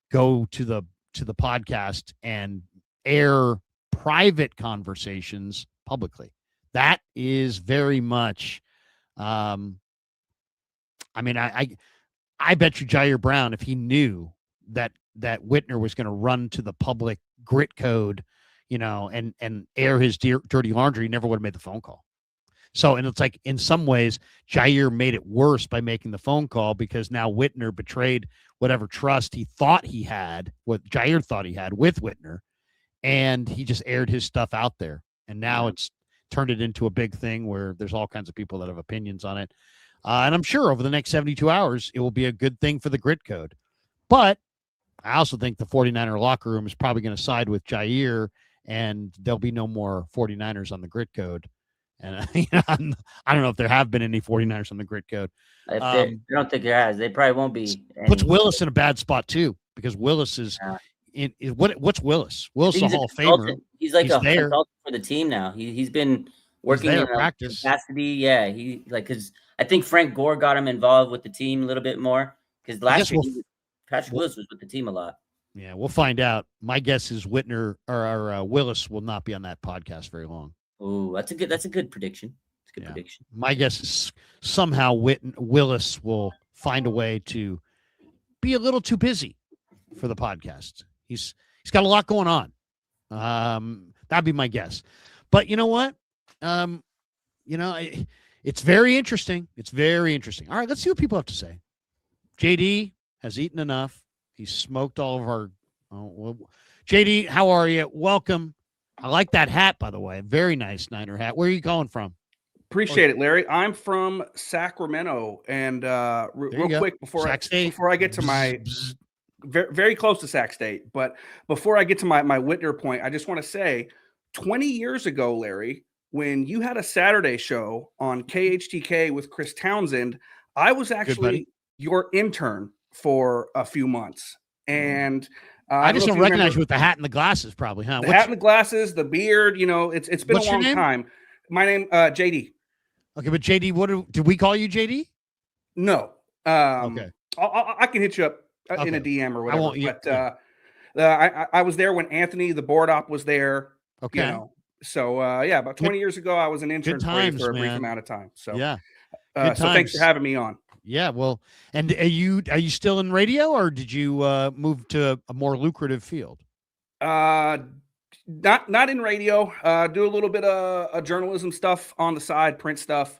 go to the podcast and air private conversations publicly. That is very much, I bet you Ji'Ayir Brown, if he knew that Whitner was going to run to the public grit code, and air his dirty laundry, he never would have made the phone call. So, and it's like, in some ways, Ji'Ayir made it worse by making the phone call, because now Whitner betrayed whatever trust he thought he had, what Ji'Ayir thought he had with Whitner, and he just aired his stuff out there. And now it's turned it into a big thing where there's all kinds of people that have opinions on it. And I'm sure over the next 72 hours, it will be a good thing for the grit code. But I also think the 49er locker room is probably going to side with Ji'Ayir, and there'll be no more 49ers on the grit code. And I don't know if there have been any 49ers on the grit code. I don't think there has. They probably won't be. Puts Willis in a bad spot too, because Willis is what's Willis? Willis is a Hall of Famer. He's like a consultant for the team now. He's been working in practice capacity. Yeah, because I think Frank Gore got him involved with the team a little bit more because last year Patrick Willis was with the team a lot. Yeah, we'll find out. My guess is Whitner or Willis will not be on that podcast very long. Oh, that's a good prediction. It's a good prediction. My guess is somehow Willis will find a way to be a little too busy for the podcast. He's got a lot going on. That'd be my guess. But you know what? It's very interesting. It's very interesting. All right, let's see what people have to say. JD has eaten enough. He's smoked all of our. JD, how are you? Welcome. I like that hat, by the way. Very nice Niner hat. Where are you going from? Appreciate it, Larry. I'm from Sacramento, and real quick before I get to my very, very close to Sac State, but before I get to my Whitner point, I just want to say, 20 years ago, Larry, when you had a Saturday show on KHTK with Chris Townsend, I was actually your intern for a few months, and I just don't recognize you with the hat and the glasses, probably, huh? The hat and the glasses, the beard. It's been a long time. My name, JD. Okay, but JD, did we call you JD? No. Okay. I can hit you up in a DM or whatever. I was there when Anthony, the board op, was there. Okay. So about 20 years ago, I was an intern for a brief amount of time. So yeah. So thanks for having me on. Yeah. Well, and are you still in radio, or did you move to a more lucrative field? Not in radio. Do a little bit of journalism stuff on the side, print stuff.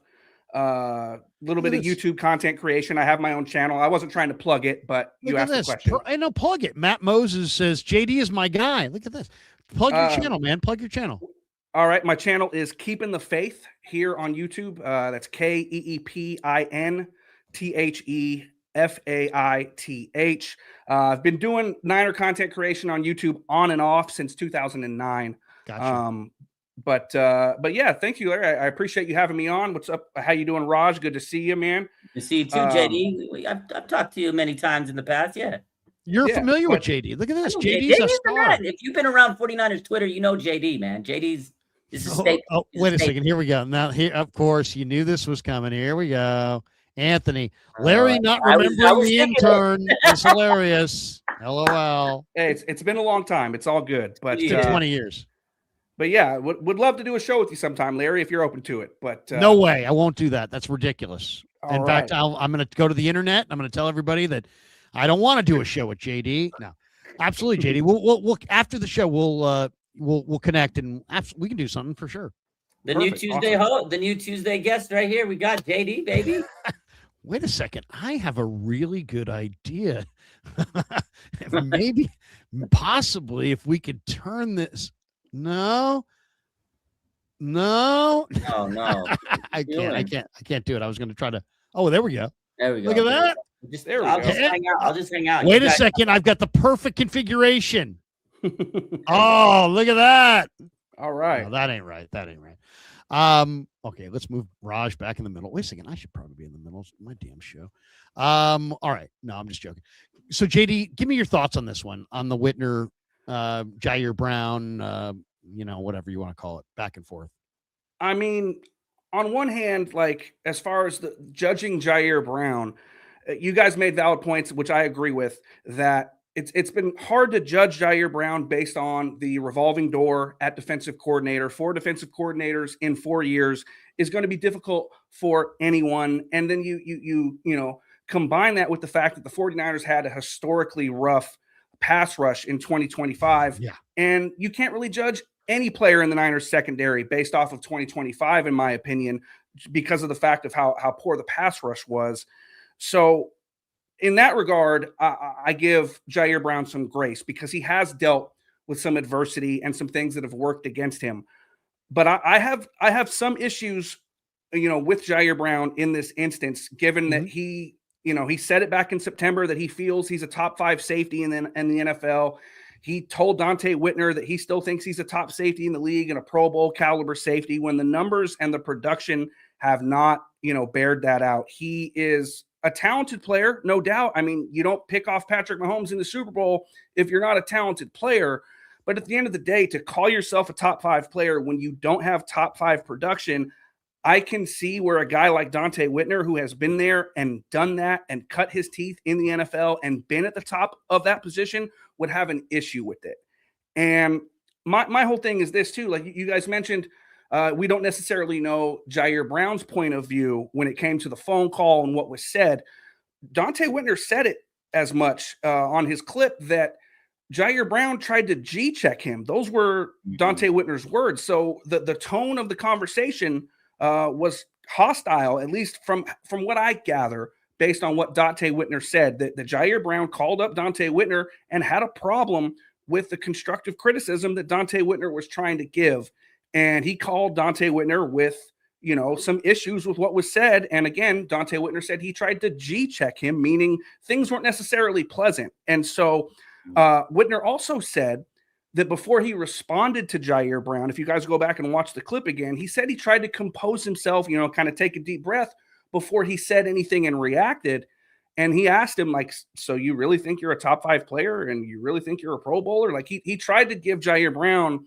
Little bit of YouTube content creation. I have my own channel. I wasn't trying to plug it, but you asked the question. I know, plug it. Matt Moses says JD is my guy. Look at this. Plug your channel, man. Plug your channel. All right, my channel is Keeping the Faith here on YouTube. That's KeepinTheFaith. I've been doing Niner content creation on YouTube on and off since 2009. Gotcha. But yeah, thank you, Larry. I appreciate you having me on. What's up? How you doing, Raj? Good to see you, man. Good to see you too, JD. I've talked to you many times in the past. Yeah. You're familiar with JD. Look at this. JD's a star. If you've been around 49ers Twitter, you know JD, man. JD's is a staple. Oh, wait a second. Here we go. Now, here, of course, you knew this was coming. Here we go. Anthony. Larry not remembering the intern is hilarious. LOL. Hey, it's been a long time. It's all good. But it's been 20 years. But yeah, would love to do a show with you sometime, Larry, if you're open to it. But no way. I won't do that. That's ridiculous. In fact, right. I'm going to go to the internet. I'm going to tell everybody that I don't want to do a show with JD. No, absolutely, JD. We'll after the show, we'll connect and we can do something for sure. The new Tuesday guest right here. We got JD, baby. Wait a second. I have a really good idea. Maybe, possibly, if we could turn this. No. Oh no. I can't do it. I was going to try to. Oh, there we go. There we go. Look at that. I'll just hang out. Wait a second. I've got the perfect configuration. Oh, look at that. All right. No, that ain't right. Okay, let's move Raj back in the middle. Wait a second. I should probably be in the middle. It's my damn show. All right. No, I'm just joking. So, JD, give me your thoughts on this one, on the Whitner, Ji'Ayir Brown, whatever you want to call it, back and forth. I mean, on one hand, like, as far as the judging Ji'Ayir Brown, you guys made valid points, which I agree with, that it's been hard to judge Ji'Ayir Brown based on the revolving door at defensive coordinator. 4 defensive coordinators in 4 years is going to be difficult for anyone. And then you combine that with the fact that the 49ers had a historically rough pass rush in 2025. Yeah. And you can't really judge any player in the Niners secondary based off of 2025, in my opinion, because of the fact of how poor the pass rush was. So in that regard, I give Ji'Ayir Brown some grace because he has dealt with some adversity and some things that have worked against him. But I have some issues, with Ji'Ayir Brown in this instance, given that he said it back in September that he feels he's a top 5 safety in the NFL. He told Dante Whitner that he still thinks he's a top safety in the league and a Pro Bowl caliber safety when the numbers and the production have not, bared that out. He is a talented player, no doubt. I mean, you don't pick off Patrick Mahomes in the Super Bowl if you're not a talented player. But at the end of the day, to call yourself a top 5 player when you don't have top 5 production, I can see where a guy like Dante Whitner, who has been there and done that and cut his teeth in the NFL and been at the top of that position, would have an issue with it. And my whole thing is this too. Like you guys mentioned, we don't necessarily know Ji'Ayir Brown's point of view when it came to the phone call and what was said. Dante Whitner said it as much on his clip that Ji'Ayir Brown tried to G-check him. Those were Dante Whitner's words. So the tone of the conversation was hostile, at least from what I gather, based on what Dante Whitner said, that Ji'Ayir Brown called up Dante Whitner and had a problem with the constructive criticism that Dante Whitner was trying to give. And he called Dante Whitner with, some issues with what was said. And again, Dante Whitner said he tried to G-check him, meaning things weren't necessarily pleasant. And so Whitner also said that before he responded to Ji'Ayir Brown, if you guys go back and watch the clip again, he said he tried to compose himself, kind of take a deep breath before he said anything and reacted. And he asked him, like, so you really think you're a top 5 player and you really think you're a Pro Bowler? Like he tried to give Ji'Ayir Brown,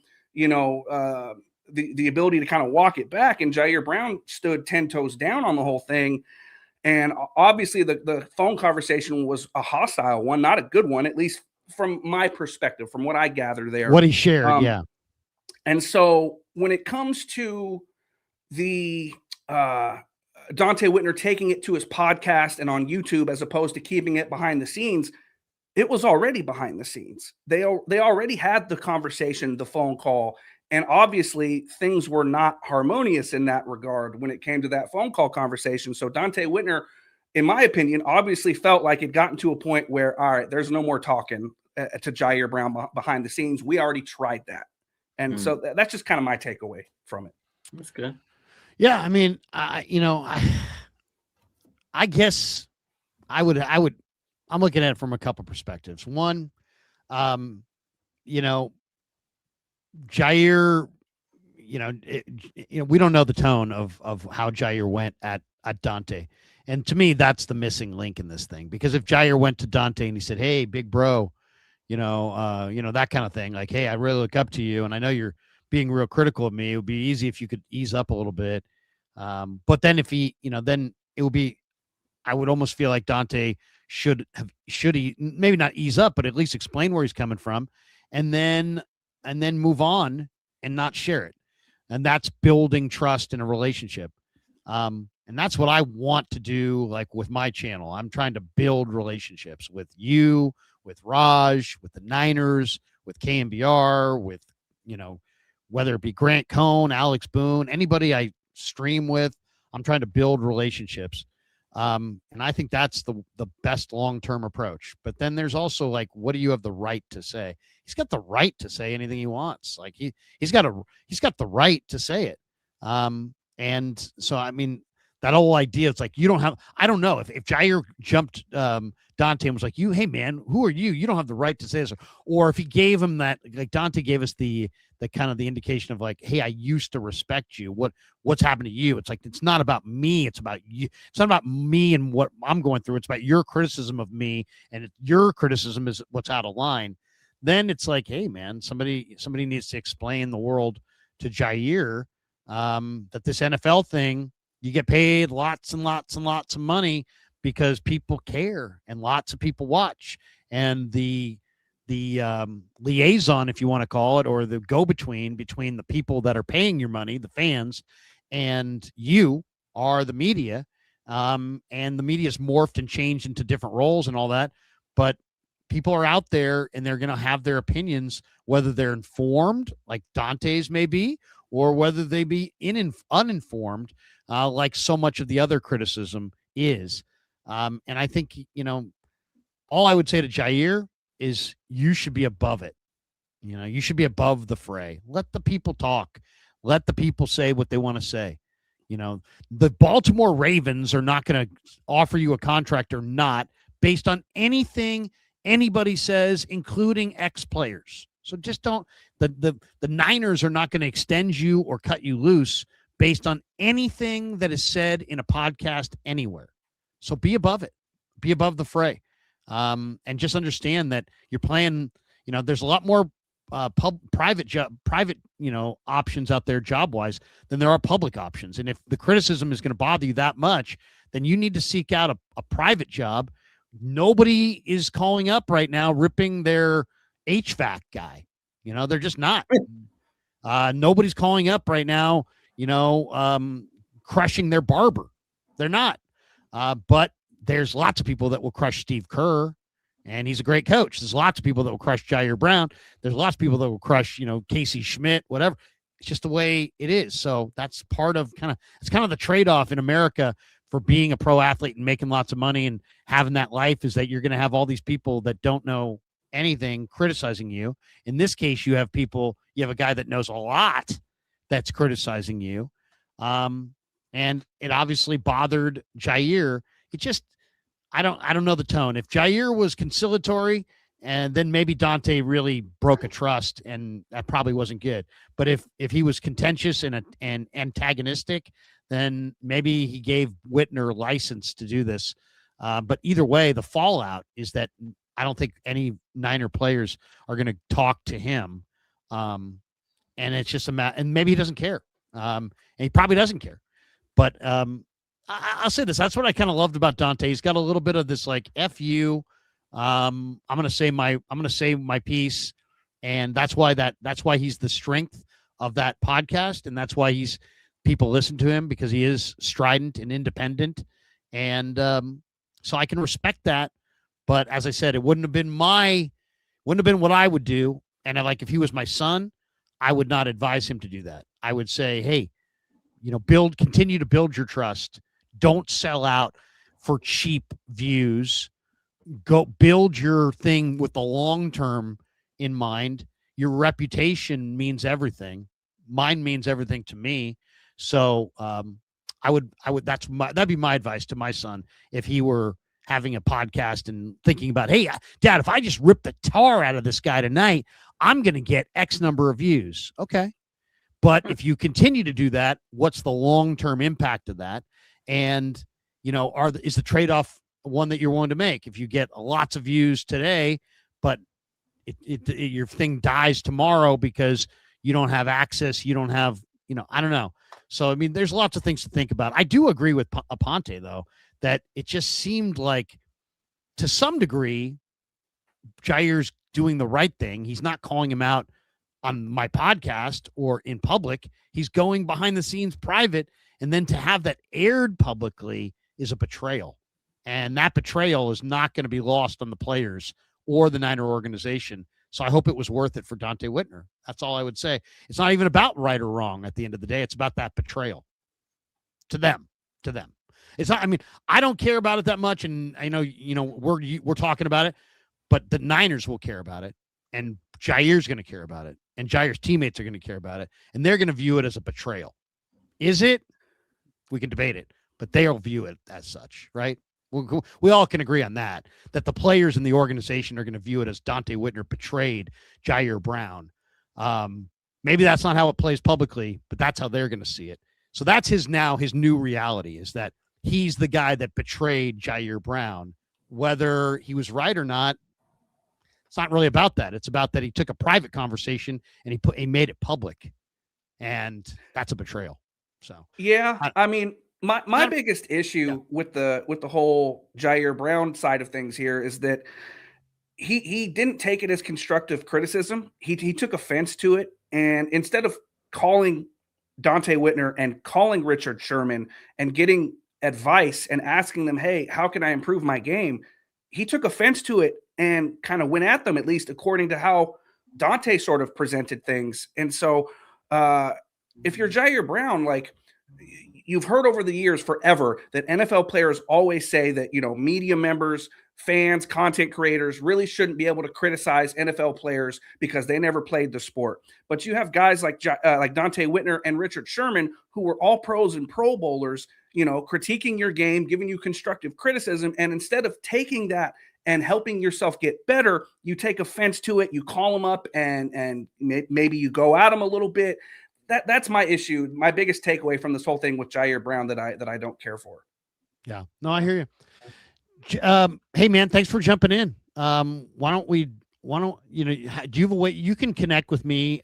the ability to kind of walk it back. And Ji'Ayir Brown stood 10 toes down on the whole thing. And obviously the phone conversation was a hostile one, not a good one, at least from my perspective, from what I gather there. What he shared, yeah. And so when it comes to the Dante Whitner taking it to his podcast and on YouTube as opposed to keeping it behind the scenes, it was already behind the scenes. They already had the conversation, the phone call, and obviously things were not harmonious in that regard when it came to that phone call conversation. So Dante Whitner, in my opinion, obviously felt like it gotten to a point where, all right, there's no more talking to Ji'Ayir Brown behind the scenes. We already tried that. And so that's just kind of my takeaway from it. That's good. Yeah. I mean, I guess I'm looking at it from a couple perspectives. One, Ji'Ayir, we don't know the tone of how Ji'Ayir went at Dante. And to me, that's the missing link in this thing, because if Ji'Ayir went to Dante and he said, "Hey, big bro, that kind of thing, like, hey, I really look up to you, and I know you're being real critical of me. It would be easy if you could ease up a little bit." But then if he, then it would be, I would almost feel like Dante should he maybe not ease up, but at least explain where he's coming from, and then move on and not share it. And that's building trust in a relationship. And that's what I want to do, like with my channel. I'm trying to build relationships with you, with Raj, with the Niners, with KMBR, with, whether it be Grant Cohn, Alex Boone, anybody I stream with. I'm trying to build relationships. And I think that's the best long-term approach. But then there's also, like, what do you have the right to say? He's got the right to say anything he wants. Like he's got the right to say it. And so, I mean, that whole idea, it's like, I don't know if Ji'Ayir jumped Dante and was like, hey man, who are you? You don't have the right to say this. Or if he gave him that, like Dante gave us the kind of the indication of like, hey, I used to respect you. What's happened to you? It's like, it's not about me. It's about you. It's not about me and what I'm going through. It's about your criticism of me, and your criticism is what's out of line. Then it's like, hey man, somebody needs to explain the world to Ji'Ayir, that this NFL thing, you get paid lots and lots and lots of money because people care and lots of people watch. And the liaison, if you want to call it, or the go-between between the people that are paying your money, the fans, and you are the media. And the media's morphed and changed into different roles and all that. But people are out there and they're going to have their opinions, whether they're informed, like Dante's may be, or whether they be uninformed, like so much of the other criticism is. And I think, all I would say to Ji'Ayir is you should be above it. You should be above the fray. Let the people talk. Let the people say what they want to say. The Baltimore Ravens are not going to offer you a contract or not based on anything anybody says, including ex-players. So just don't, the Niners are not going to extend you or cut you loose based on anything that is said in a podcast anywhere. So be above it. Be above the fray. And just understand that you're playing, there's a lot more private options out there job wise than there are public options. And if the criticism is going to bother you that much, then you need to seek out a private job. Nobody is calling up right now ripping their HVAC guy. They're just not. Nobody's calling up right now, crushing their barber. They're not. But there's lots of people that will crush Steve Kerr, and he's a great coach. There's lots of people that will crush Ji'Ayir Brown. There's lots of people that will crush, Casey Schmidt, whatever. It's just the way it is. So that's part of it's kind of the trade-off in America for being a pro athlete and making lots of money and having that life, is that you're going to have all these people that don't know anything criticizing you. In this case, you have a guy that knows a lot that's criticizing you. And it obviously bothered Ji'Ayir. It just, I don't know the tone. If Ji'Ayir was conciliatory, and then maybe Dante really broke a trust, and that probably wasn't good. But if he was contentious and antagonistic, then maybe he gave Whitner license to do this. But either way, the fallout is that I don't think any Niner players are going to talk to him. And it's just and maybe he doesn't care. And he probably doesn't care. But I'll say this. That's what I kind of loved about Dante. He's got a little bit of this like F you. I'm gonna say my piece. And that's why he's the strength of that podcast. And that's why people listen to him, because he is strident and independent. And so I can respect that. But as I said, it wouldn't have been what I would do. And if he was my son, I would not advise him to do that. I would say, hey, continue to build your trust. Don't sell out for cheap views. Go build your thing with the long term in mind. Your reputation means everything. Mine means everything to me. So that'd be my advice to my son if he were having a podcast and thinking about, hey, Dad, if I just rip the tar out of this guy tonight, I'm going to get X number of views. Okay. But if you continue to do that, what's the long-term impact of that? And, is the trade-off one that you're willing to make? If you get lots of views today, but your thing dies tomorrow because you don't have access, you don't have, I don't know. So, I mean, there's lots of things to think about. I do agree with Aponte, though, that it just seemed like, to some degree, Ji'Ayir's doing the right thing. He's not calling him out on my podcast or in public. He's going behind the scenes private. And then to have that aired publicly is a betrayal. And that betrayal is not going to be lost on the players or the Niner organization. So I hope it was worth it for Dante Whitner. That's all I would say. It's not even about right or wrong at the end of the day. It's about that betrayal to them. It's not, I mean, I don't care about it that much. And I know, we're talking about it, but the Niners will care about it. And Ji'Ayir's going to care about it. And Ji'Ayir's teammates are going to care about it. And they're going to view it as a betrayal. Is it? We can debate it, but they'll view it as such, right? We all can agree on that the players in the organization are going to view it as Dante Whitner betrayed Ji'Ayir Brown. Maybe that's not how it plays publicly, but that's how they're going to see it. So that's his new reality, is that he's the guy that betrayed Ji'Ayir Brown. Whether he was right or not, it's not really about that. It's about that he took a private conversation and he made it public, and that's a betrayal. So yeah, I mean, my biggest issue with the whole Ji'Ayir Brown side of things here is that he didn't take it as constructive criticism. He took offense to it, and instead of calling Dante Whitner and calling Richard Sherman and getting advice and asking them, hey, how can I improve my game? He took offense to it and kind of went at them, at least according to how Dante sort of presented things. And so if you're Ji'Ayir Brown, like, you've heard over the years forever that NFL players always say that, media members, fans, content creators really shouldn't be able to criticize NFL players because they never played the sport. But you have guys like Dante Whitner and Richard Sherman, who were all pros and Pro Bowlers, critiquing your game, giving you constructive criticism. And instead of taking that and helping yourself get better, you take offense to it, you call them up, and maybe you go at them a little bit. That's my issue. My biggest takeaway from this whole thing with Ji'Ayir Brown that I don't care for. Yeah, no, I hear you. Hey man, thanks for jumping in. Why don't we why don't you know? Do you have a way you can connect with me?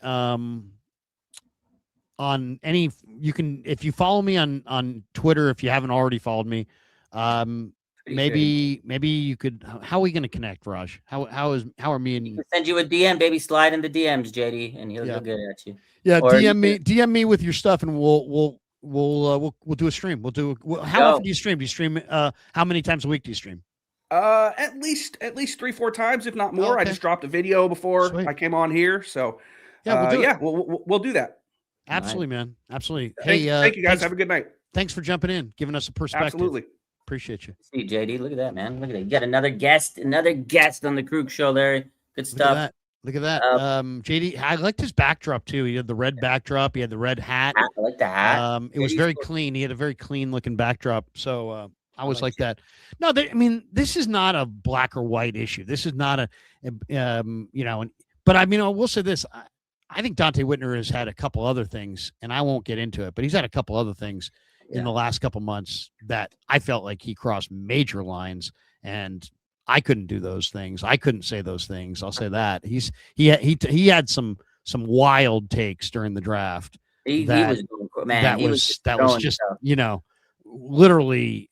On any, you can, if you follow me on Twitter, if you haven't already followed me, maybe you could. How are we going to connect, Raj? How are me and send you a DM, baby? Slide in the DMs, JD, and he'll get at you. Yeah, or DM me with your stuff, and we'll do a stream. How often do you stream? Do you stream? How many times a week do you stream? At least 3-4 times, if not more. Okay. I just dropped a video before Sweet. I came on here, so we'll do that. Absolutely, man. Absolutely. Thank you guys. Have a good night. Thanks for jumping in, giving us a perspective. Absolutely. Appreciate you. See, JD, look at that, man. Look at that. You got another guest on the Kreuger show, Larry. Good stuff. Look at that. JD, I liked his backdrop too. He had the red backdrop. He had the red hat. I like the hat. It was very clean. He had a very clean looking backdrop. So I was like that. No, I mean, this is not a black or white issue. This is not but I mean, I will say this. I think Dante Whitner has had a couple other things, and I won't get into it, but he's had a couple other things in the last couple months that I felt like he crossed major lines, and I couldn't do those things. I couldn't say those things. I'll say that he had some wild takes during the draft. He was just literally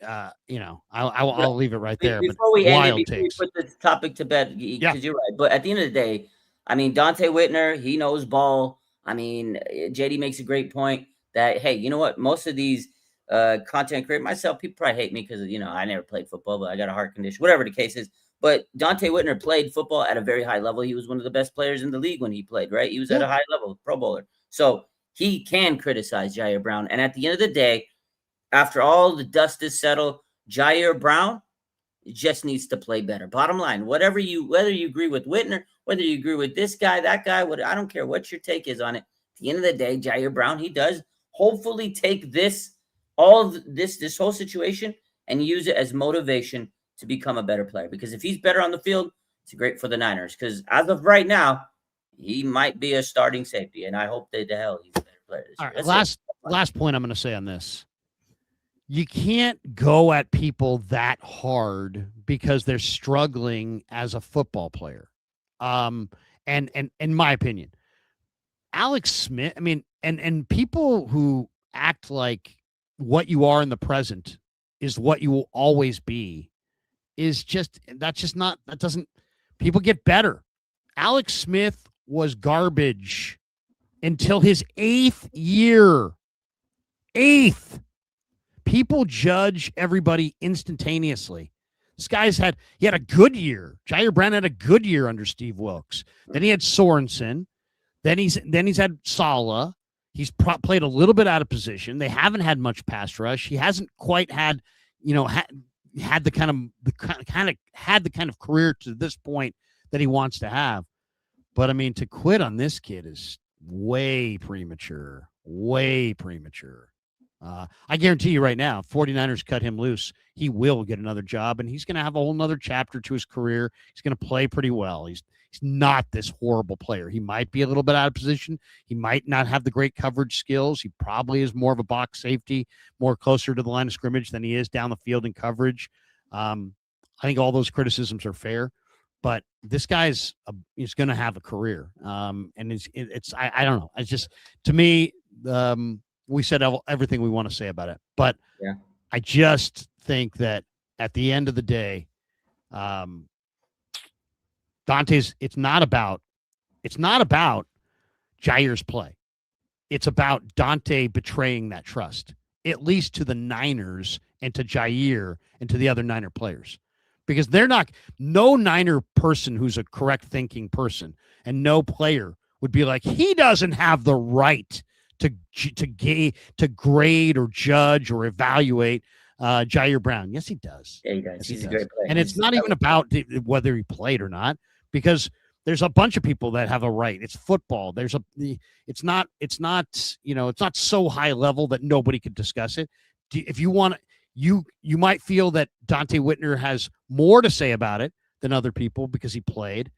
I'll leave it right there. Before we put this topic to bed, because you're right. But at the end of the day, I mean, Dante Whitner, he knows ball. I mean, JD makes a great point that, hey, you know what? Most of these content creators, myself, people probably hate me because, I never played football, but I got a heart condition, whatever the case is. But Dante Whitner played football at a very high level. He was one of the best players in the league when he played, right? He was at a high level, Pro Bowler. So he can criticize Ji'Ayir Brown. And at the end of the day, after all the dust is settled, Ji'Ayir Brown just needs to play better. Bottom line, whether you agree with Whitner, whether you agree with this guy, that guy, I don't care what your take is on it. At the end of the day, Ji'Ayir Brown, he does hopefully take this whole situation and use it as motivation to become a better player. Because if he's better on the field, it's great for the Niners. Because as of right now, he might be a starting safety, and I hope that the hell he's a better player. All right, last point I'm going to say on this. You can't go at people that hard because they're struggling as a football player. And in my opinion, Alex Smith, I mean, and people who act like what you are in the present is what you will always be people get better. Alex Smith was garbage until his 8th year. People judge everybody instantaneously. This guy's had a good year. Ji'Ayir Brown had a good year under Steve Wilkes. Then he had Sorensen. Then he's had Saleh. He's played a little bit out of position. They haven't had much pass rush. He hasn't quite had, had the kind of career to this point that he wants to have. But I mean, to quit on this kid is way premature. Way premature. I guarantee you right now, 49ers cut him loose, he will get another job, and he's going to have a whole nother chapter to his career. He's going to play pretty well. He's not this horrible player. He might be a little bit out of position. He might not have the great coverage skills. He probably is more of a box safety, more closer to the line of scrimmage than he is down the field in coverage. I think all those criticisms are fair, but this guy's is going to have a career. And I don't know. It's just, to me, we said everything we want to say about it, but I just think that at the end of the day, it's not about Ji'Ayir's play. It's about Dante betraying that trust, at least to the Niners and to Ji'Ayir and to the other Niner players, because no Niner person who's a correct thinking person and no player would be like, he doesn't have the right to grade or judge or evaluate Ji'Ayir Brown. Yes, he does. Yeah, he does. Yes, He's a great player. And it's not even about whether he played or not, because there's a bunch of people that have a right. It's football. It's not so high level that nobody could discuss it. If you want, you might feel that Dante Whitner has more to say about it than other people because he played.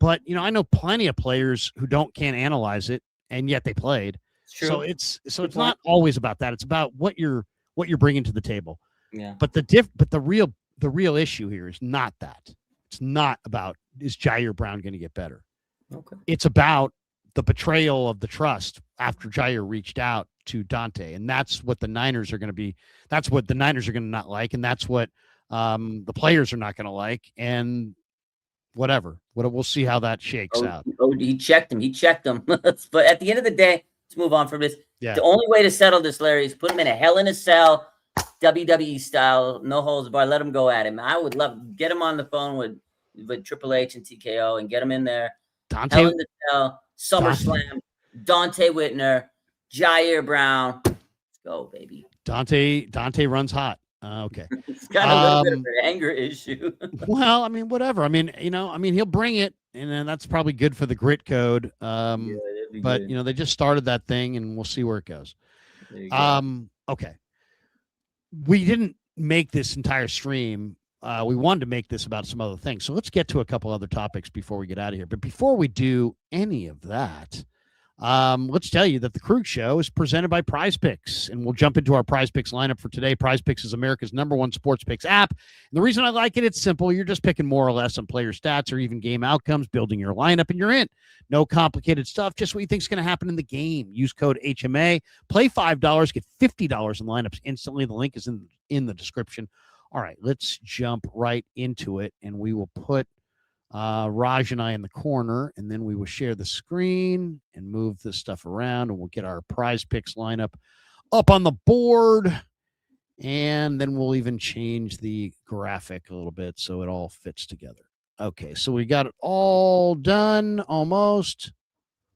But I know plenty of players who can't analyze it, and yet they played. So it's not always about that. It's about what you're bringing to the table. Yeah. But the real issue here is not that. It's not about, is Ji'Ayir Brown going to get better? Okay. It's about the betrayal of the trust after Ji'Ayir reached out to Dante. And that's what the Niners are going to be. That's what the Niners are going to not like. And that's what the players are not going to like. And whatever. We'll see how that shakes out. He checked him. But at the end of the day, let's move on from this. Yeah. The only way to settle this, Larry, is put him in a Hell in a Cell, WWE style, no holds barred. Let him go at him. I would love get him on the phone with Triple H and TKO and get him in there. Dante, Hell in the Cell, SummerSlam, Dante Whitner, Ji'Ayir Brown. Let's go, baby. Dante runs hot. Okay. It's got a little bit of an anger issue. Well, I mean, whatever. I mean, he'll bring it, and then that's probably good for the grit code. But good. they just started that thing, and we'll see where it goes. Okay. We didn't make this entire stream. We wanted to make this about some other things. So let's get to a couple other topics before we get out of here. But before we do any of that, let's tell you that the Kreuger Show is presented by Prize Picks, and we'll jump into our Prize Picks lineup for today. Prize Picks is America's #1 sports picks app. And the reason I like it, it's simple. You're just picking more or less on player stats or even game outcomes, building your lineup, and you're in. No complicated stuff, just what you think is going to happen in the game. Use code HMA, play $5, get $50 in lineups instantly. The link is in the description. All right, let's jump right into it, and we will put Raj and I in the corner, and then we will share the screen and move this stuff around, and we'll get our Prize Picks lineup up on the board, and then we'll even change the graphic a little bit so it all fits together. Okay, so we got it all done almost.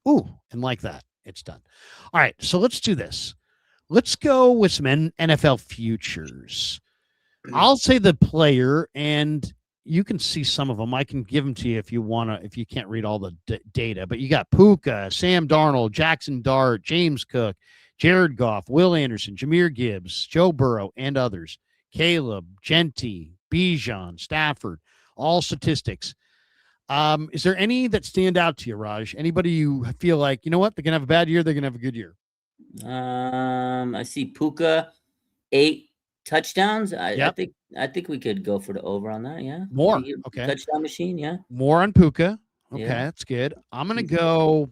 Ooh, and like that, it's done. All right, so let's do this. Let's go with some NFL futures. I'll say the player, and you can see some of them. I can give them to you if you want to, if you can't read all the data. But you got Puka, Sam Darnold, Jackson Dart, James Cook, Jared Goff, Will Anderson, Jahmyr Gibbs, Joe Burrow, and others. Caleb, Genti, Bijan, Stafford, all statistics. Is there any that stand out to you, Raj? Anybody you feel like, you know what, they're going to have a bad year, they're going to have a good year? I see Puka, 8 touchdowns. Yep. I think we could go for the over on that. Yeah. More. Okay. Touchdown machine. Yeah. More on Puka. Okay. Yeah. That's good. I'm going to go.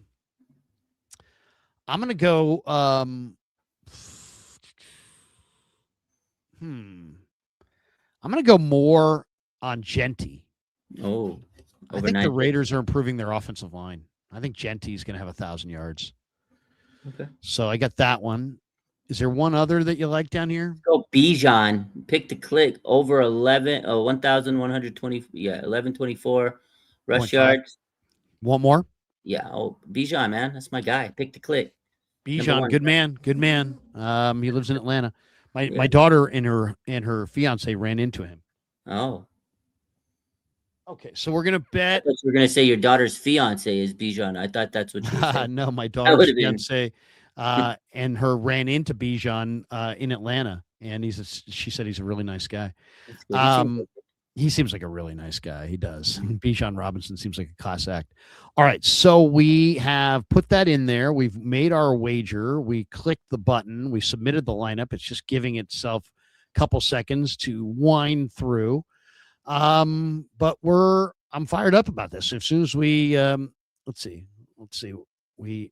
I'm going to go more on Genti. Oh, I think the Raiders are improving their offensive line. I think Genti's going to have 1,000 yards. Okay. So I got that one. Is there one other that you like down here? Go Bijan. Pick to click over 1,120. Yeah, 1124 rush yards. Want more? Yeah. Oh, Bijan, man, that's my guy. Pick to click. Bijan, good man. He lives in Atlanta. My daughter and her fiance ran into him. Oh. Okay, so we're gonna bet. We're gonna say your daughter's fiance is Bijan. I thought that's what you said. No, my daughter's fiance and her ran into Bijan in Atlanta, and she said he's a really nice guy. He seems like a really nice guy. He does. Bijan Robinson seems like a class act. All right, so we have put that in there. We've made our wager. We clicked the button. We submitted the lineup. It's just giving itself a couple seconds to wind through. But I'm fired up about this. As soon as we let's see, we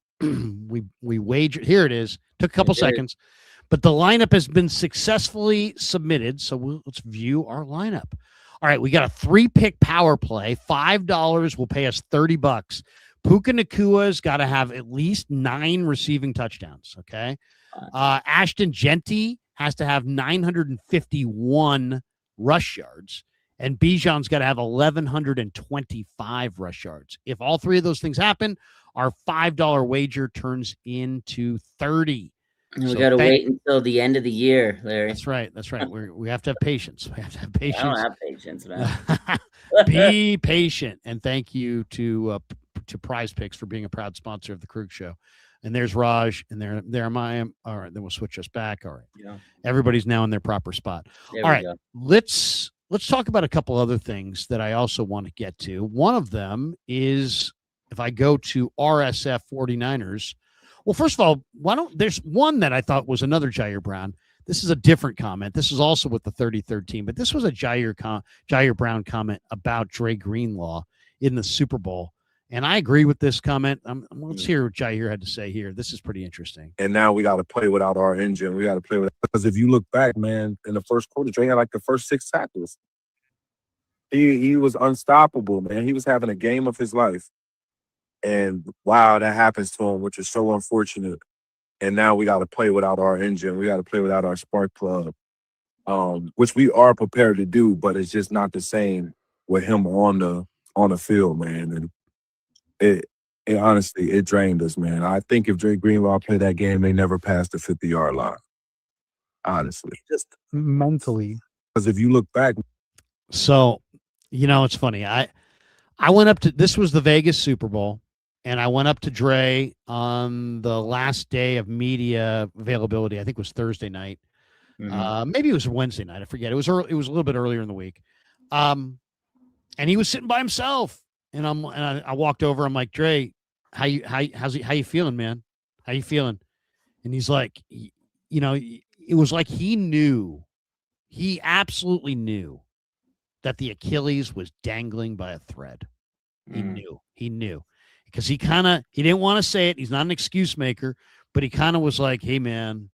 wagered. Here it is. Took a couple seconds, but the lineup has been successfully submitted. So let's view our lineup. All right, we got a 3-pick power play. $5 will pay us $30. Puka Nakua's got to have at least 9 receiving touchdowns. Okay, Ashton Genti has to have 951 rush yards. And Bijan's got to have 1,125 rush yards. If all 3 of those things happen, our $5 wager turns into 30. And we got to wait until the end of the year, Larry. That's right. We have to have patience. We have to have patience. I don't have patience, man. Be patient. And thank you to Prize Picks for being a proud sponsor of the Kreuger Show. And there's Raj, and there am I. All right, then we'll switch us back. All right. Yeah. Everybody's now in their proper spot. All right. Let's talk about a couple other things that I also want to get to. One of them is if I go to RSF 49ers. Well, first of all, there's one that I thought was another Ji'Ayir Brown. this is a different comment. This is also with the 33rd team, but this was a Ji'Ayir Brown comment about Dre Greenlaw in the Super Bowl. And I agree with this comment. Let's hear what Ji'Ayir had to say here. This is pretty interesting. And now we got to play without our engine. We got to play with, because if you look back, man, in the first quarter, Dre had like the first 6 tackles. He was unstoppable, man. He was having a game of his life. And wow, that happens to him, which is so unfortunate. And now we got to play without our engine. We got to play without our spark plug, which we are prepared to do, but it's just not the same with him on the field, man. And it honestly, it drained us, man. I think if Dre Greenlaw played that game, they never passed the 50-yard line. Honestly. Just mentally. Because if you look back. So, it's funny. I went up to, this was the Vegas Super Bowl, and I went up to Dre on the last day of media availability. I think it was Thursday night. Maybe it was Wednesday night. I forget. It was early, it was a little bit earlier in the week. And he was sitting by himself. And I walked over. I'm like, Dre, how you feeling, man? How you feeling? And he's like, it was like he absolutely knew that the Achilles was dangling by a thread. He knew because he didn't want to say it. He's not an excuse maker, but he kind of was like, hey, man,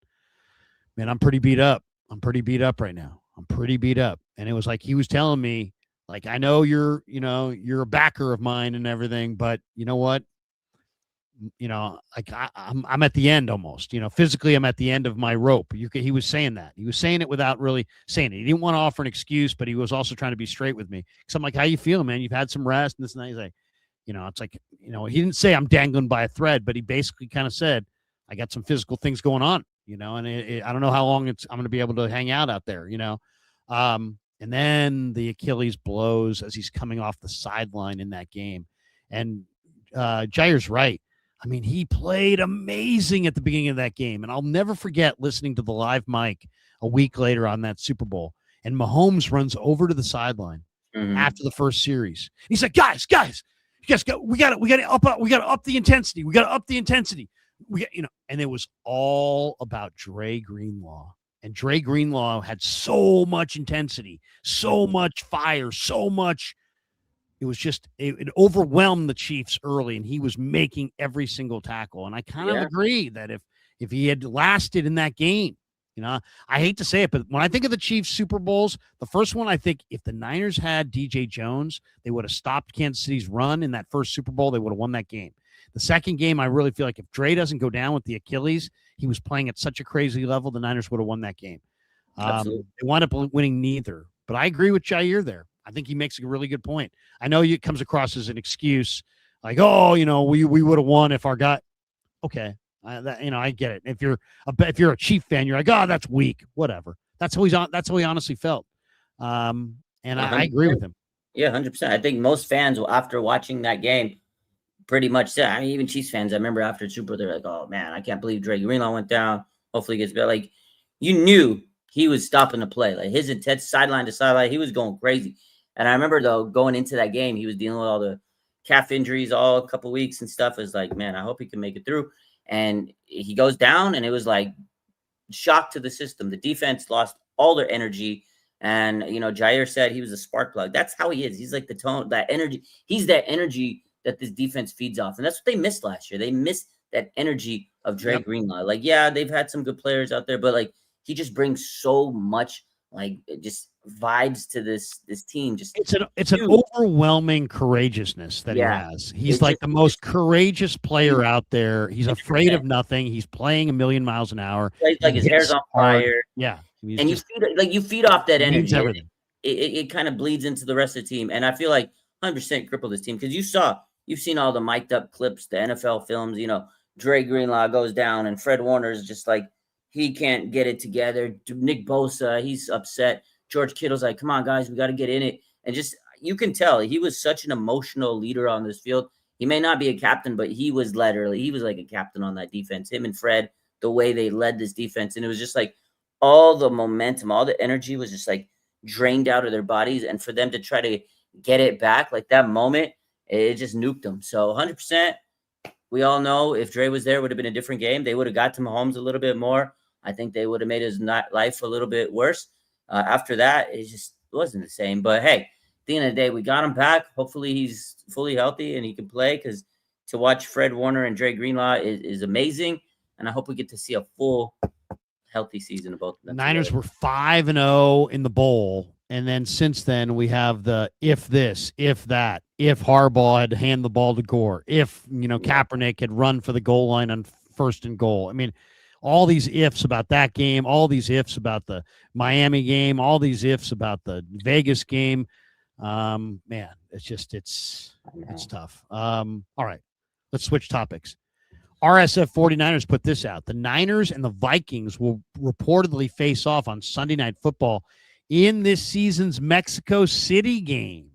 I'm pretty beat up. I'm pretty beat up right now. I'm pretty beat up. And it was like, he was telling me, like, I know you're a backer of mine and everything, but you know what? Like I'm at the end almost, physically I'm at the end of my rope. He was saying that. He was saying it without really saying it. He didn't want to offer an excuse, but he was also trying to be straight with me. So I'm like, how you feeling, man? You've had some rest and this and that. He's like, it's like, he didn't say I'm dangling by a thread, but he basically kind of said, I got some physical things going on, and I don't know how long I'm going to be able to hang out there, and then the Achilles blows as he's coming off the sideline in that game. And Ji'Ayir's right. I mean, he played amazing at the beginning of that game. And I'll never forget listening to the live mic a week later on that Super Bowl. And Mahomes runs over to the sideline after the first series. He's like, guys, we got to up the intensity. We got to up the intensity. And it was all about Dre Greenlaw. And Dre Greenlaw had so much intensity, so much fire, so much. It was just, it overwhelmed the Chiefs early, and he was making every single tackle. And I kind of agree that if he had lasted in that game, I hate to say it, but when I think of the Chiefs Super Bowls, the first one, I think if the Niners had DJ Jones, they would have stopped Kansas City's run in that first Super Bowl. They would have won that game. The second game, I really feel like if Dre doesn't go down with the Achilles, he was playing at such a crazy level, the Niners would have won that game. They wound up winning neither. But I agree with Ji'Ayir there. I think he makes a really good point. I know it comes across as an excuse, like, we would have won if our guy. Okay, I get it. If you're a Chief fan, you're like, oh, that's weak. Whatever. That's how he honestly felt. And I agree with him. Yeah, 100%. I think most fans, after watching that game, pretty much said. I mean, even Chiefs fans, I remember after Super Bowl, they're like, oh, man, I can't believe Dre Greenlaw went down. Hopefully he gets better. Like, you knew he was stopping the play. Like, his intent sideline to sideline, he was going crazy. And I remember, though, going into that game, he was dealing with all the calf injuries all a couple weeks and stuff. It was like, man, I hope he can make it through. And he goes down, and it was like shock to the system. The defense lost all their energy. And, Ji'Ayir said he was a spark plug. That's how he is. He's like the tone, that energy. He's that energy that this defense feeds off. And that's what they missed last year. They missed that energy of Dre Greenlaw. Like, yeah, they've had some good players out there, but like he just brings so much like just vibes to this team. Just it's an overwhilling courageousness that he has. He's like the most courageous player out there. He's afraid of nothing. He's playing a million miles an hour. Like his hair's on fire. Yeah. And you feed off that energy. Everything. It kind of bleeds into the rest of the team. And I feel like 100% crippled this team because you've seen all the mic'd up clips, the NFL films, Dre Greenlaw goes down and Fred Warner's just like, he can't get it together. Nick Bosa, he's upset. George Kittle's like, come on, guys, we got to get in it. And just, you can tell he was such an emotional leader on this field. He may not be a captain, but he was like a captain on that defense. Him and Fred, the way they led this defense. And it was just like all the momentum, all the energy was just like drained out of their bodies. And for them to try to get it back, like that moment, it just nuked them. So 100%, we all know if Dre was there, it would have been a different game. They would have got to Mahomes a little bit more. I think they would have made his life a little bit worse. After that, it just wasn't the same. But hey, at the end of the day, we got him back. Hopefully he's fully healthy and he can play, because to watch Fred Warner and Dre Greenlaw is amazing. And I hope we get to see a full healthy season of both of them. Niners were 5-0 in the bowl. And then since then, we have the if this, if that, if Harbaugh had handed the ball to Gore, if, Kaepernick had run for the goal line on 1st and goal. I mean, all these ifs about that game, all these ifs about the Miami game, all these ifs about the Vegas game. Man, it's tough. All right, let's switch topics. RSF 49ers put this out. The Niners and the Vikings will reportedly face off on Sunday Night Football in this season's Mexico City game,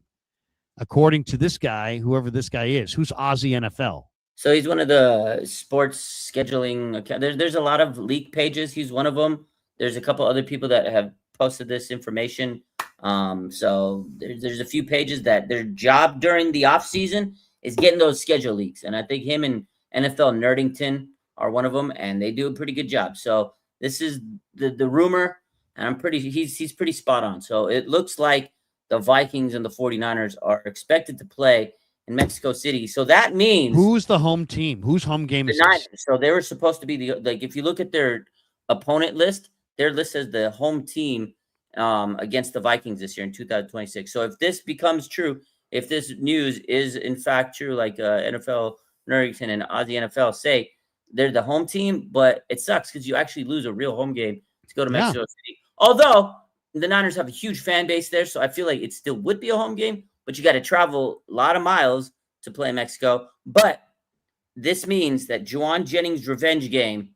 according to this guy, whoever this guy is. Who's Aussie NFL? So he's one of the sports scheduling. There's a lot of leak pages. He's one of them. There's a couple other people that have posted this information. So there's a few pages that their job during the off season is getting those schedule leaks. And I think him and NFL Nerdington are one of them, and they do a pretty good job. So this is the rumor, and he's pretty spot on. So it looks like the Vikings and the 49ers are expected to play in Mexico City. So that means who's the home team? Whose home game is Niners. So they were supposed to be if you look at their opponent list, they're listed as the home team against the Vikings this year in 2026. So if this becomes true, if this news is in fact true, like NFL Nerdington and Aussie NFL say, they're the home team, but it sucks because you actually lose a real home game to go to Mexico City. Although the Niners have a huge fan base there, so I feel like it still would be a home game, but you got to travel a lot of miles to play in Mexico. But this means that Juwan Jennings' revenge game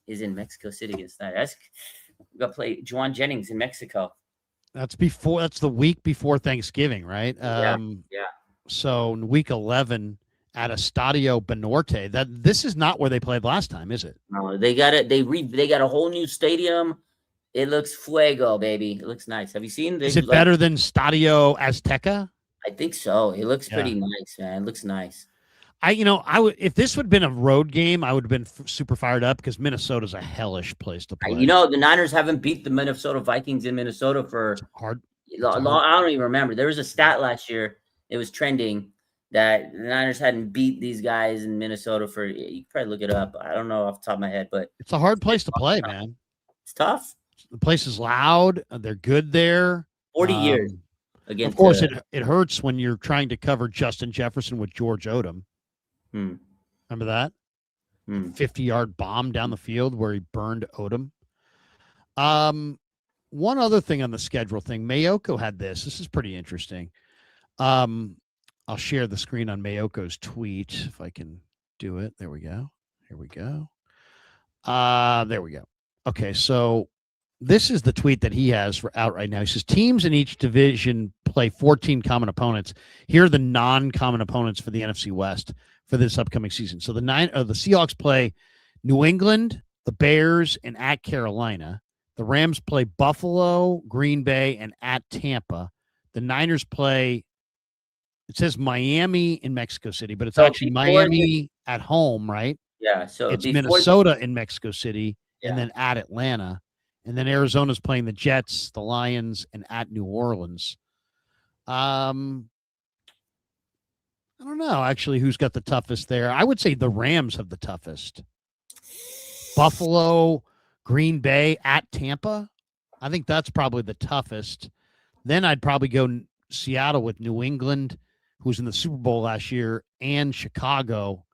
is in Mexico City against Niners. We got to play Juwan Jennings in Mexico. That's the week before Thanksgiving, right? Yeah. So in week 11 at Estadio Banorte. This is not where they played last time, is it? No, they got it. They got a whole new stadium. It looks fuego, baby. It looks nice. Have you seen? Is it better than Stadio Azteca? I think so. It looks pretty nice, man. It looks nice. I would, if this would have been a road game, I would have been super fired up because Minnesota's a hellish place to play. The Niners haven't beat the Minnesota Vikings in Minnesota for hard. I don't even remember. There was a stat last year. It was trending that the Niners hadn't beat these guys in Minnesota for. You can probably look it up. I don't know off the top of my head, but it's a hard place to play, man. It's tough. The place is loud. They're good there. 40 years. Of course, it hurts when you're trying to cover Justin Jefferson with George Odom. Remember that? 50-yard bomb down the field where he burned Odom. One other thing on the schedule thing, Mayoko had this. This is pretty interesting. I'll share the screen on Mayoko's tweet if I can do it. There we go. Here we go. There we go. Okay, so this is the tweet that he has out right now. He says, teams in each division play 14 common opponents. Here are the non-common opponents for the NFC West for this upcoming season. So the Seahawks play New England, the Bears, and at Carolina. The Rams play Buffalo, Green Bay, and at Tampa. The Niners play, it says Miami in Mexico City, but it's actually Miami at home, right? Yeah. So it's Minnesota in Mexico City, and then at Atlanta. And then Arizona's playing the Jets, the Lions, and at New Orleans. I don't know, actually, who's got the toughest there. I would say the Rams have the toughest. Buffalo, Green Bay, at Tampa. I think that's probably the toughest. Then I'd probably go Seattle with New England, who's in the Super Bowl last year, and Chicago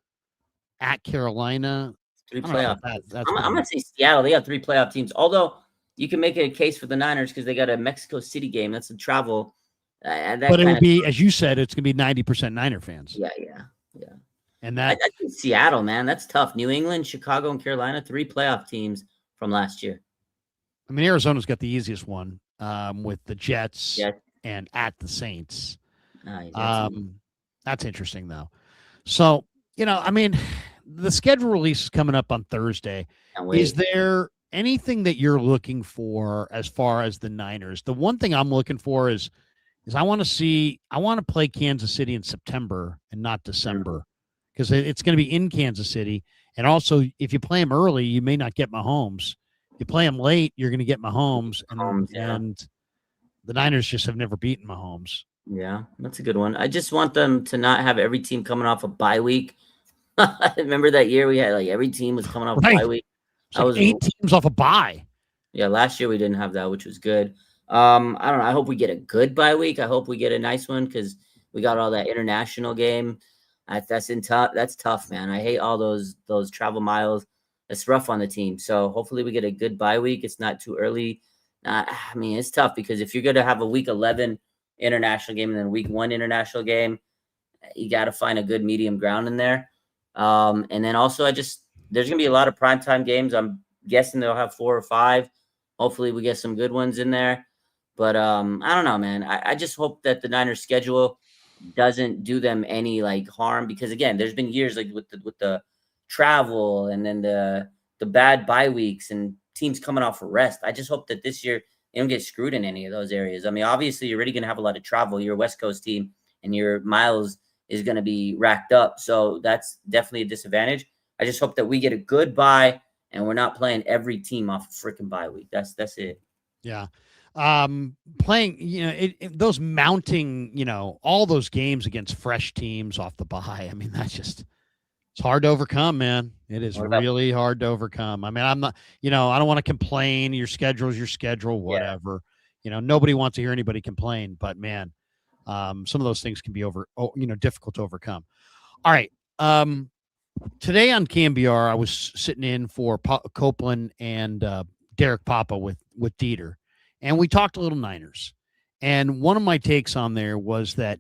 at Carolina. 3 playoff. I'm going to say Seattle. They have 3 playoff teams. Although you can make a case for the Niners because they got a Mexico City game. That's a travel. But it would be, as you said, it's going to be 90% Niner fans. Yeah. And that I think Seattle, man, that's tough. New England, Chicago, and Carolina, 3 playoff teams from last year. I mean, Arizona's got the easiest one with the Jets and at the Saints. That's interesting, though. So, I mean, the schedule release is coming up on Thursday. Is there anything that you're looking for as far as the Niners? The one thing I'm looking for is I want to play Kansas City in September and not December because it's going to be in Kansas City. And also, if you play them early, you may not get Mahomes You play them late, you're going to get Mahomes, Mahomes, yeah. and the Niners just have never beaten Mahomes. Yeah, that's a good one. I just want them to not have every team coming off a bye week. Remember that year we had like every team was coming off a bye week. That was 8 teams off a bye. Yeah, last year we didn't have that, which was good. I don't know. I hope we get a good bye week. I hope we get a nice one because we got all that international game. That's tough, man. I hate all those travel miles. It's rough on the team. So hopefully we get a good bye week. It's not too early. I mean, it's tough because if you're going to have a week 11 international game and then week 1 international game, you got to find a good medium ground in there. And then also there's going to be a lot of primetime games. I'm guessing they'll have 4 or 5. Hopefully we get some good ones in there. But I don't know, man. I just hope that the Niners schedule doesn't do them any like harm because again, there's been years like with the travel and then the bad bye weeks and teams coming off a rest. I just hope that this year they don't get screwed in any of those areas. I mean, obviously you're already going to have a lot of travel. You're a West Coast team and your miles is going to be racked up. So that's definitely a disadvantage. I just hope that we get a good bye and we're not playing every team off a freaking bye week. That's it. Yeah. Playing, those mounting, all those games against fresh teams off the bye. I mean, it's hard to overcome, man. It is really hard to overcome. I mean, I'm not, I don't want to complain. Your schedule's your schedule, whatever. Yeah. Nobody wants to hear anybody complain, but man, some of those things can be difficult to overcome. All right. Today on KMBR, I was sitting in for Copeland and Derek Papa with Dieter, and we talked a little Niners. And one of my takes on there was that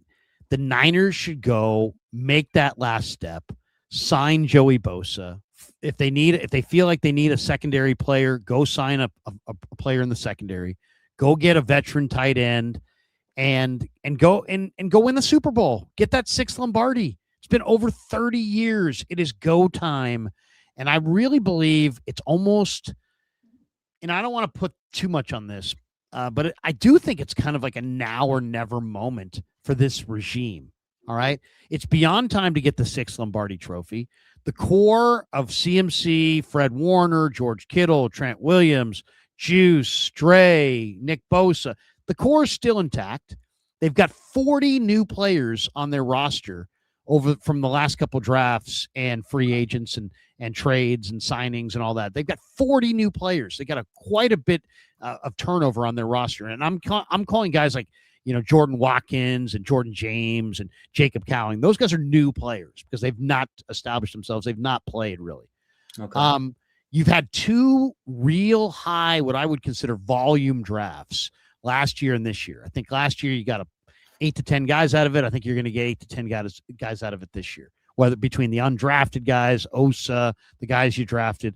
the Niners should go make that last step, sign Joey Bosa. If they feel like they need a secondary player, go sign a player in the secondary. Go get a veteran tight end, and go win the Super Bowl. Get that 6th Lombardi. It's been over 30 years. It is go time. And I really believe it's almost, and I don't want to put too much on this, but I do think it's kind of like a now or never moment for this regime. All right. It's beyond time to get the 6th Lombardi trophy. The core of CMC, Fred Warner, George Kittle, Trent Williams, Juice, Stray, Nick Bosa, the core is still intact. They've got 40 new players on their roster from the last couple drafts and free agents and trades and signings and all that. They've got 40 new players. They got quite a bit of turnover on their roster. And I'm calling guys like, Jordan Watkins and Jordan James and Jacob Cowling. Those guys are new players because they've not established themselves. They've not played really. Okay. You've had 2 real high, what I would consider volume drafts last year and this year. I think last year you got 8 to 10 guys out of it. I think you're going to get 8 to 10 guys out of it this year, whether between the undrafted guys, Osa, the guys you drafted.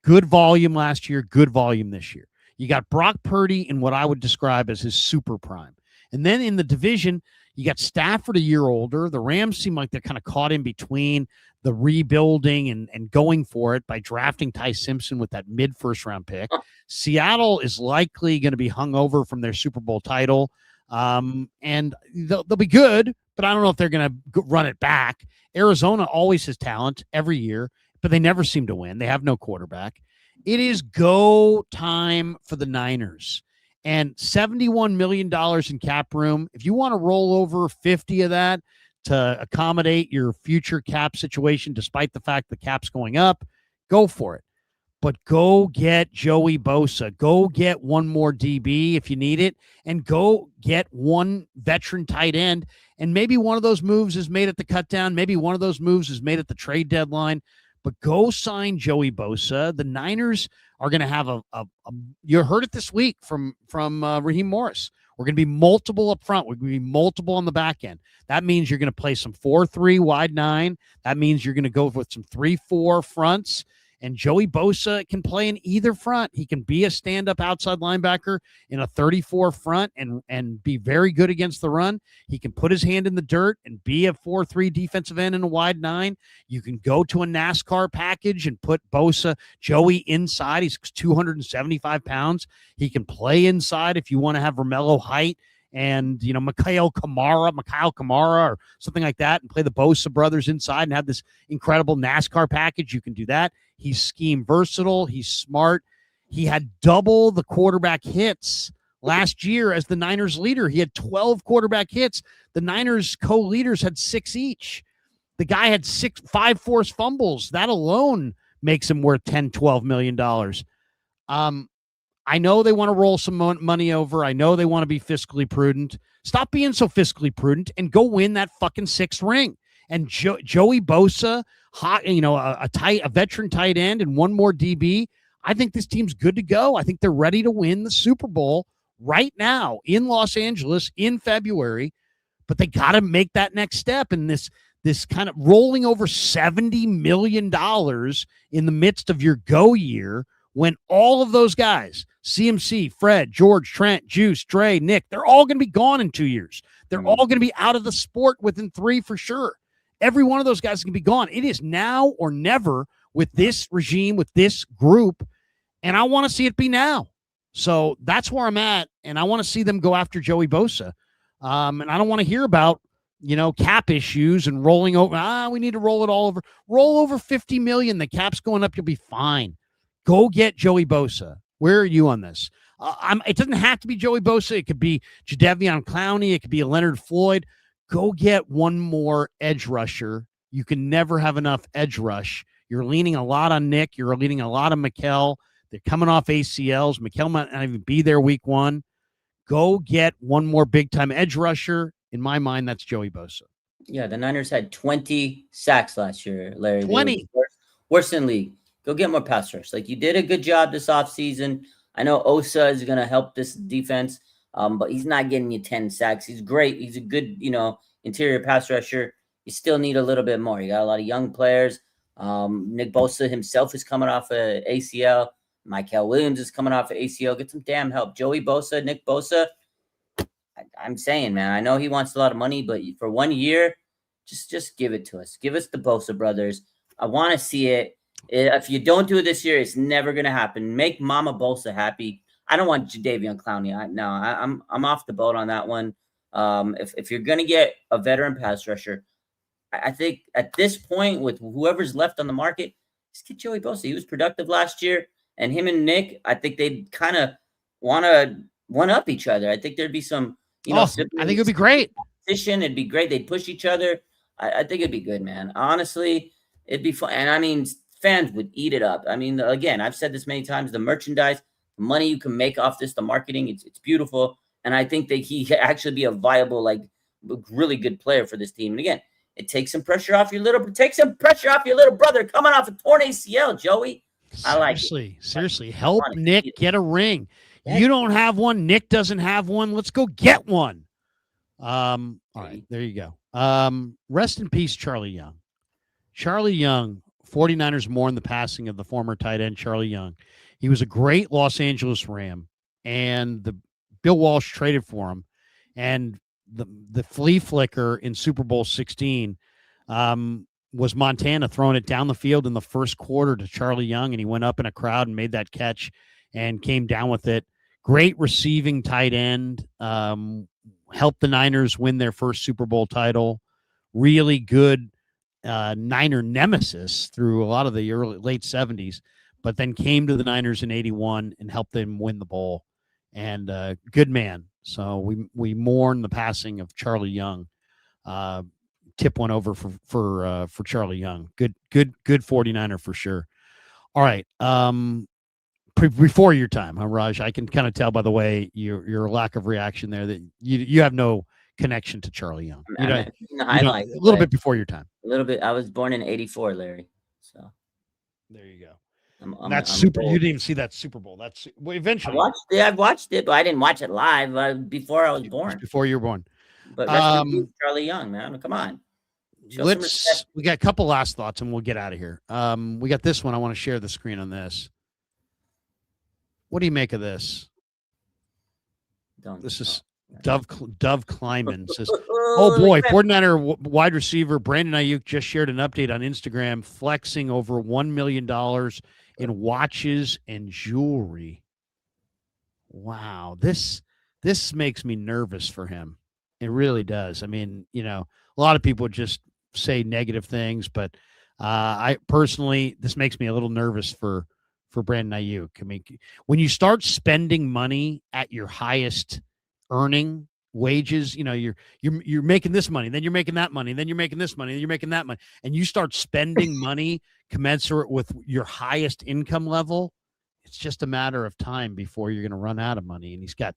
Good volume last year, good volume this year. You got Brock Purdy in what I would describe as his super prime. And then in the division, you got Stafford a year older. The Rams seem like they're kind of caught in between the rebuilding and going for it by drafting Ty Simpson with that mid-first round pick. Seattle is likely going to be hung over from their Super Bowl title. And they'll be good, but I don't know if they're going to run it back. Arizona always has talent every year, but they never seem to win. They have no quarterback. It is go time for the Niners. And $71 million in cap room. If you want to roll over 50 of that to accommodate your future cap situation, despite the fact the cap's going up, go for it. But go get Joey Bosa. Go get one more DB if you need it. And go get one veteran tight end. And maybe one of those moves is made at the cut down. Maybe one of those moves is made at the trade deadline. But go sign Joey Bosa. The Niners are going to have you heard it this week from Raheem Morris. We're going to be multiple up front. We're going to be multiple on the back end. That means you're going to play some 4-3 wide 9. That means you're going to go with some 3-4 fronts. And Joey Bosa can play in either front. He can be a stand-up outside linebacker in a 34 front and be very good against the run. He can put his hand in the dirt and be a 4-3 defensive end in a wide 9. You can go to a NASCAR package and put Joey inside. He's 275 pounds. He can play inside if you want to have Romello height and, Mikhail Kamara or something like that and play the Bosa brothers inside and have this incredible NASCAR package. You can do that. He's scheme versatile. He's smart. He had double the quarterback hits last year as the Niners leader. He had 12 quarterback hits. The Niners co-leaders had 6 each. The guy had 5 forced fumbles. That alone makes him worth $10-12 million. I know they want to roll some money over. I know they want to be fiscally prudent. Stop being so fiscally prudent and go win that fucking 6th ring. And Joey Bosa, a veteran tight end and one more DB. I think this team's good to go. I think they're ready to win the Super Bowl right now in Los Angeles in February. But they got to make that next step. And this kind of rolling over $70 million in the midst of your go year, when all of those guys, CMC, Fred, George, Trent, Juice, Dre, Nick, they're all going to be gone in 2 years. They're all going to be out of the sport within 3 for sure. Every one of those guys can be gone. It is now or never with this regime, with this group, and I want to see it be now. So that's where I'm at, and I want to see them go after Joey Bosa. And I don't want to hear about, cap issues and rolling over. We need to roll it all over. Roll over $50 million. The cap's going up. You'll be fine. Go get Joey Bosa. Where are you on this? It doesn't have to be Joey Bosa. It could be Jadeveon Clowney. It could be a Leonard Floyd. Go get one more edge rusher. You can never have enough edge rush. You're leaning a lot on Nick. You're leaning a lot on Mikel. They're coming off ACLs. Mikel might not even be there week 1. Go get one more big-time edge rusher. In my mind, that's Joey Bosa. Yeah, the Niners had 20 sacks last year, Larry. 20. Worst in league. Go get more pass rush. Like, you did a good job this offseason. I know Osa is going to help this defense, but he's not getting you 10 sacks. He's great. He's a good, interior pass rusher. You still need a little bit more. You got a lot of young players. Nick Bosa himself is coming off of ACL. Michael Williams is coming off of ACL. Get some damn help. Joey Bosa, Nick Bosa. I'm saying, man, I know he wants a lot of money, but for 1 year, just give it to us. Give us the Bosa brothers. I want to see it. If you don't do it this year, it's never going to happen. Make Mama Bosa happy. I don't want Jadeveon Clowney. I'm off the boat on that one. If you're going to get a veteran pass rusher, I think at this point with whoever's left on the market, just get Joey Bosa. He was productive last year, and him and Nick, I think they'd kind of want to one up each other. I think there'd be some, I think it'd be great. It'd be great. They'd push each other. I think it'd be good, man. Honestly, it'd be fun. And I mean, fans would eat it up. I mean, again, I've said this many times, the merchandise, the money you can make off this, the marketing, it's beautiful. And I think that he could actually be a viable, really good player for this team. And again, it takes some pressure off your little brother coming off a torn ACL, Joey. I like it. Seriously, help Nick get a ring. You don't have one. Nick doesn't have one. Let's go get one. All right, there you go. Rest in peace, Charlie Young. Charlie Young, 49ers mourn the passing of the former tight end, Charlie Young. He was a great Los Angeles Ram, and Bill Walsh traded for him. And the flea flicker in Super Bowl 16 was Montana throwing it down the field in the first quarter to Charlie Young, and he went up in a crowd and made that catch and came down with it. Great receiving tight end. Helped the Niners win their first Super Bowl title. Really good Niner nemesis through a lot of the late 70s, but then came to the Niners in 81 and helped them win the bowl. And good man. So we mourn the passing of Charlie Young. Tip one over for Charlie Young. Good 49er for sure. All right. Before your time, huh, Raj? I can kind of tell by the way your lack of reaction there that you have no connection to Charlie Young. A little bit before your time. A little bit. I was born in '84, Larry. So there you go. That's Super. You didn't even see that Super Bowl. That's eventually. I watched it, but I didn't watch it live before I was born. Before you were born. But Charlie Young, man, come on. We got a couple last thoughts and we'll get out of here. We got this one. I want to share the screen on this. What do you make of this? This is Dove Kleiman says, oh boy, 49er wide receiver Brandon Aiyuk just shared an update on Instagram flexing over $1 million in watches and jewelry. Wow. This makes me nervous for him. It really does. I mean, a lot of people just say negative things, but I personally, this makes me a little nervous for for Brandon Aiyuk. I mean, when you start spending money at your highest earning wages, you're making this money, then you're making that money, then you're making this money, then you're making that money, and you start spending money commensurate with your highest income level, it's just a matter of time before you're going to run out of money. And he's got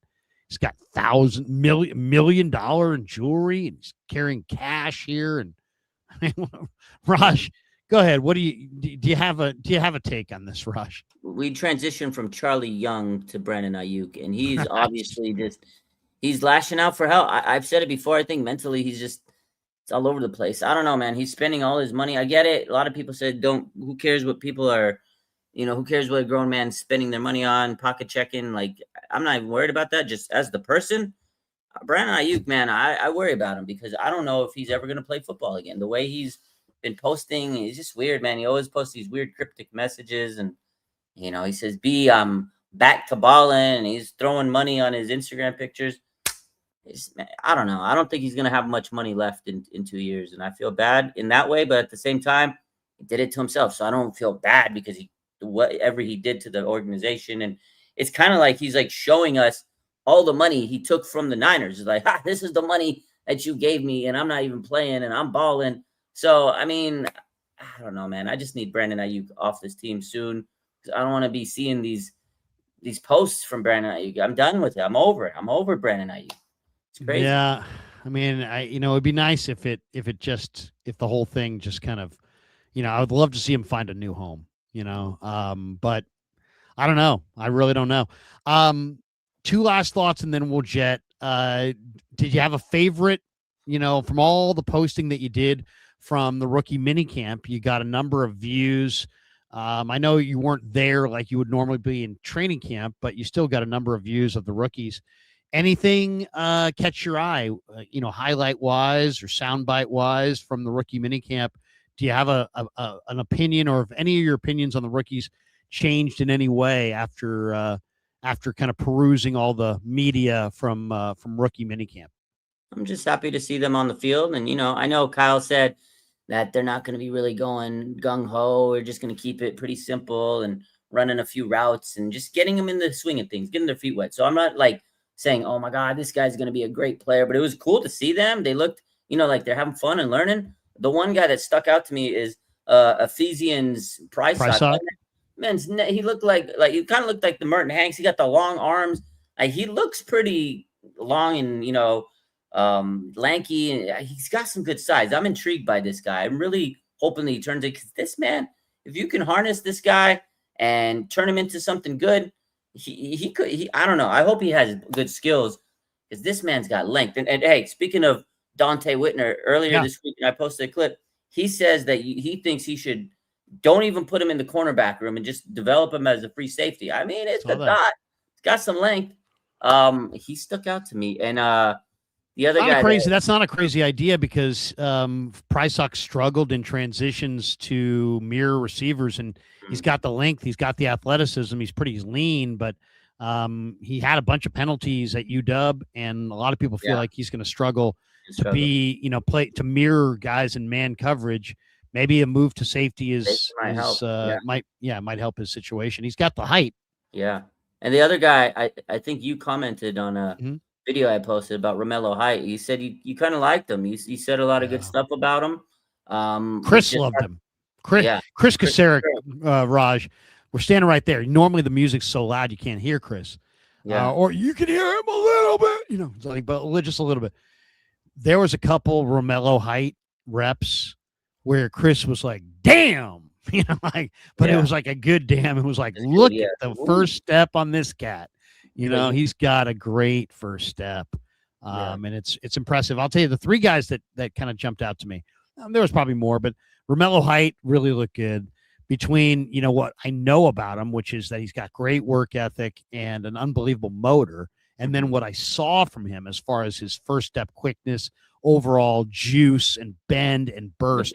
$1,000,000 in jewelry, and he's carrying cash here. And Raj, go ahead. What do you have a take on this, Raj? We transitioned from Charlie Young to Brandon Aiyuk, and he's obviously he's lashing out for help. I've said it before. I think mentally it's all over the place. I don't know, man. He's spending all his money. I get it. A lot of people said, who cares what people are, who cares what a grown man's spending their money on, pocket checking? Like, I'm not even worried about that. Just as the person, Brandon Aiyuk, man, I worry about him because I don't know if he's ever going to play football again. The way he's been posting is just weird, man. He always posts these weird cryptic messages, and, he says, I'm back to balling, and he's throwing money on his Instagram pictures. I don't know. I don't think he's going to have much money left in 2 years, and I feel bad in that way. But at the same time, he did it to himself, so I don't feel bad because whatever he did to the organization. And it's kind of like he's like showing us all the money he took from the Niners. It's like, this is the money that you gave me, and I'm not even playing, and I'm balling. So, I mean, I don't know, man. I just need Brandon Aiyuk off this team soon because I don't want to be seeing these posts from Brandon Aiyuk. I'm done with it. I'm over it. I'm over Brandon Aiyuk. It's crazy. Yeah. I mean, it'd be nice if the whole thing just kind of, I would love to see him find a new home, but I don't know. I really don't know. Two last thoughts and then we'll jet. Did you have a favorite, from all the posting that you did from the rookie minicamp? You got a number of views. I know you weren't there like you would normally be in training camp, but you still got a number of views of the rookies. Anything catch your eye, highlight wise or soundbite wise from the rookie minicamp? Do you have an opinion, or if any of your opinions on the rookies changed in any way after kind of perusing all the media from rookie minicamp? I'm just happy to see them on the field. And, I know Kyle said that they're not going to be really going gung-ho. We're just going to keep it pretty simple and running a few routes and just getting them in the swing of things, getting their feet wet. So I'm not like saying, oh my God, this guy's going to be a great player, but it was cool to see them. They looked, like they're having fun and learning. The one guy that stuck out to me is Ephesians Price. He looked like he kind of looked like the Merton Hanks. He got the long arms. He looks pretty long and lanky, and he's got some good size. I'm intrigued by this guy. I'm really hoping that he turns it, because this man, if you can harness this guy and turn him into something good, he could. I don't know. I hope he has good skills, because this man's got length. And hey, speaking of Dante Whitner, earlier this week, I posted a clip. He says that he thinks he should don't even put him in the cornerback room and just develop him as a free safety. I mean, it's a thought. It's got some length. He stuck out to me. And the other guy, that's not a crazy idea, because Prysock struggled in transitions to mirror receivers, and he's got the length, he's got the athleticism, he's pretty lean, but he had a bunch of penalties at UW, and a lot of people feel like he's going to struggle to be, play to mirror guys in man coverage. Maybe a move to safety might help his situation. He's got the height. Yeah. And the other guy, I think you commented on a video I posted about Romello Height. You said you kind of liked him. You said a lot of good stuff about him. Chris loved him. Chris Kasarik, Raj, we're standing right there. Normally the music's so loud you can't hear Chris. Or you can hear him a little bit, but just a little bit. There was a couple Romello Height reps where Chris was like, damn, but it was like a good damn. It was like, look at the first step on this cat. He's got a great first step. And it's impressive. I'll tell you the three guys that kind of jumped out to me. There was probably more, but Romello Height really looked good. Between, what I know about him, which is that he's got great work ethic and an unbelievable motor. And then what I saw from him as far as his first step quickness, overall juice and bend and burst.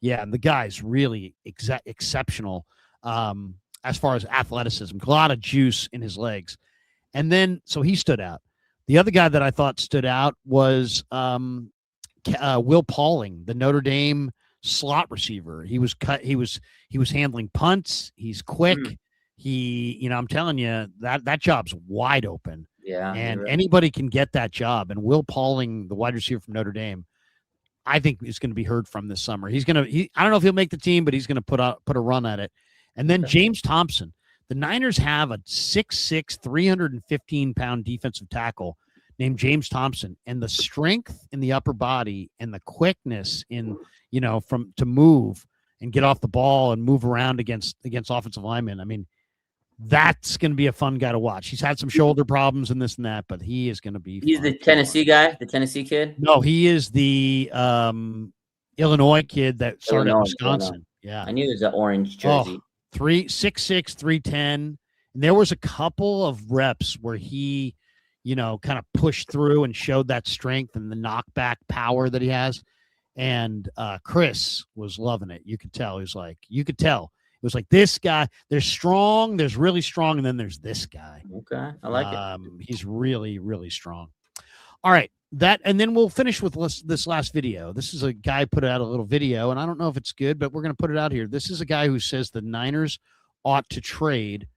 Yeah, and the guy's really exceptional as far as athleticism. A lot of juice in his legs. And then, so he stood out. The other guy that I thought stood out was Will Pauling, the Notre Dame slot receiver. He was handling punts. He's quick. I'm telling you that job's wide open. Yeah. And right. anybody can get that job. And Will Pauling, the wide receiver from Notre Dame, I think is going to be heard from this summer. I don't know if he'll make the team, but he's going to put a run at it. And then James Thompson. The Niners have a 6'6", 315-pound defensive tackle named James Thompson, and the strength in the upper body and the quickness to move and get off the ball and move around against offensive linemen. I mean, that's going to be a fun guy to watch. He's had some shoulder problems and this and that, but he is going to be. He's the Tennessee guy, the Tennessee kid. No, he is the Illinois kid that started at Wisconsin. Yeah, I knew it was an orange jersey. 6'6", 310. And there was a couple of reps where he, kind of pushed through and showed that strength and the knockback power that he has. And Chris was loving it. You could tell. It was like this guy. There's strong, there's really strong, and then there's this guy. Okay, I like it. He's really, really strong. All right, and then we'll finish with this last video. This is a guy put out a little video, and I don't know if it's good, but we're going to put it out here. This is a guy who says the Niners ought to trade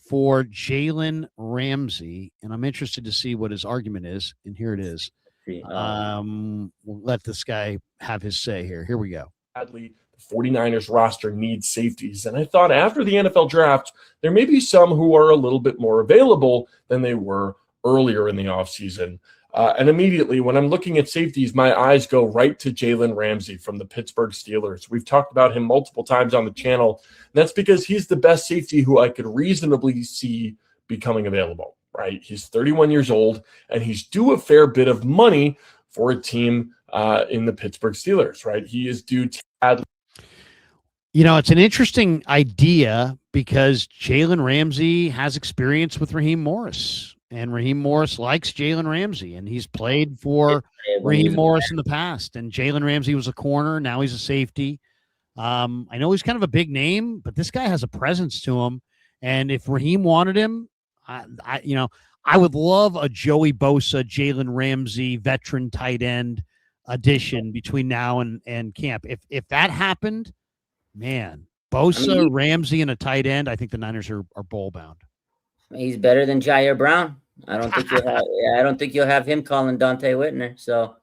for Jalen Ramsey, and I'm interested to see what his argument is. And here it is. We'll let this guy have his say here. Here we go. Sadly, the 49ers roster needs safeties, and I thought after the NFL draft, there may be some who are a little bit more available than they were earlier in the offseason. And immediately, when I'm looking at safeties, my eyes go right to Jalen Ramsey from the Pittsburgh Steelers. We've talked about him multiple times on the channel, and that's because he's the best safety who I could reasonably see becoming available, right? He's 31 years old, and he's due a fair bit of money for a team in the Pittsburgh Steelers, right? He is due to it's an interesting idea because Jalen Ramsey has experience with Raheem Morris. And Raheem Morris likes Jalen Ramsey, and he's played for Raheem Morris in the past. And Jalen Ramsey was a corner. Now he's a safety. I know he's kind of a big name, but this guy has a presence to him. And if Raheem wanted him, I would love a Joey Bosa, Jalen Ramsey, veteran tight end addition between now and camp. If that happened, man, Bosa, Ramsey, and a tight end, I think the Niners are bowl bound. He's better than Ji'Ayir Brown. I don't think you'll have him calling Dante Whitner. So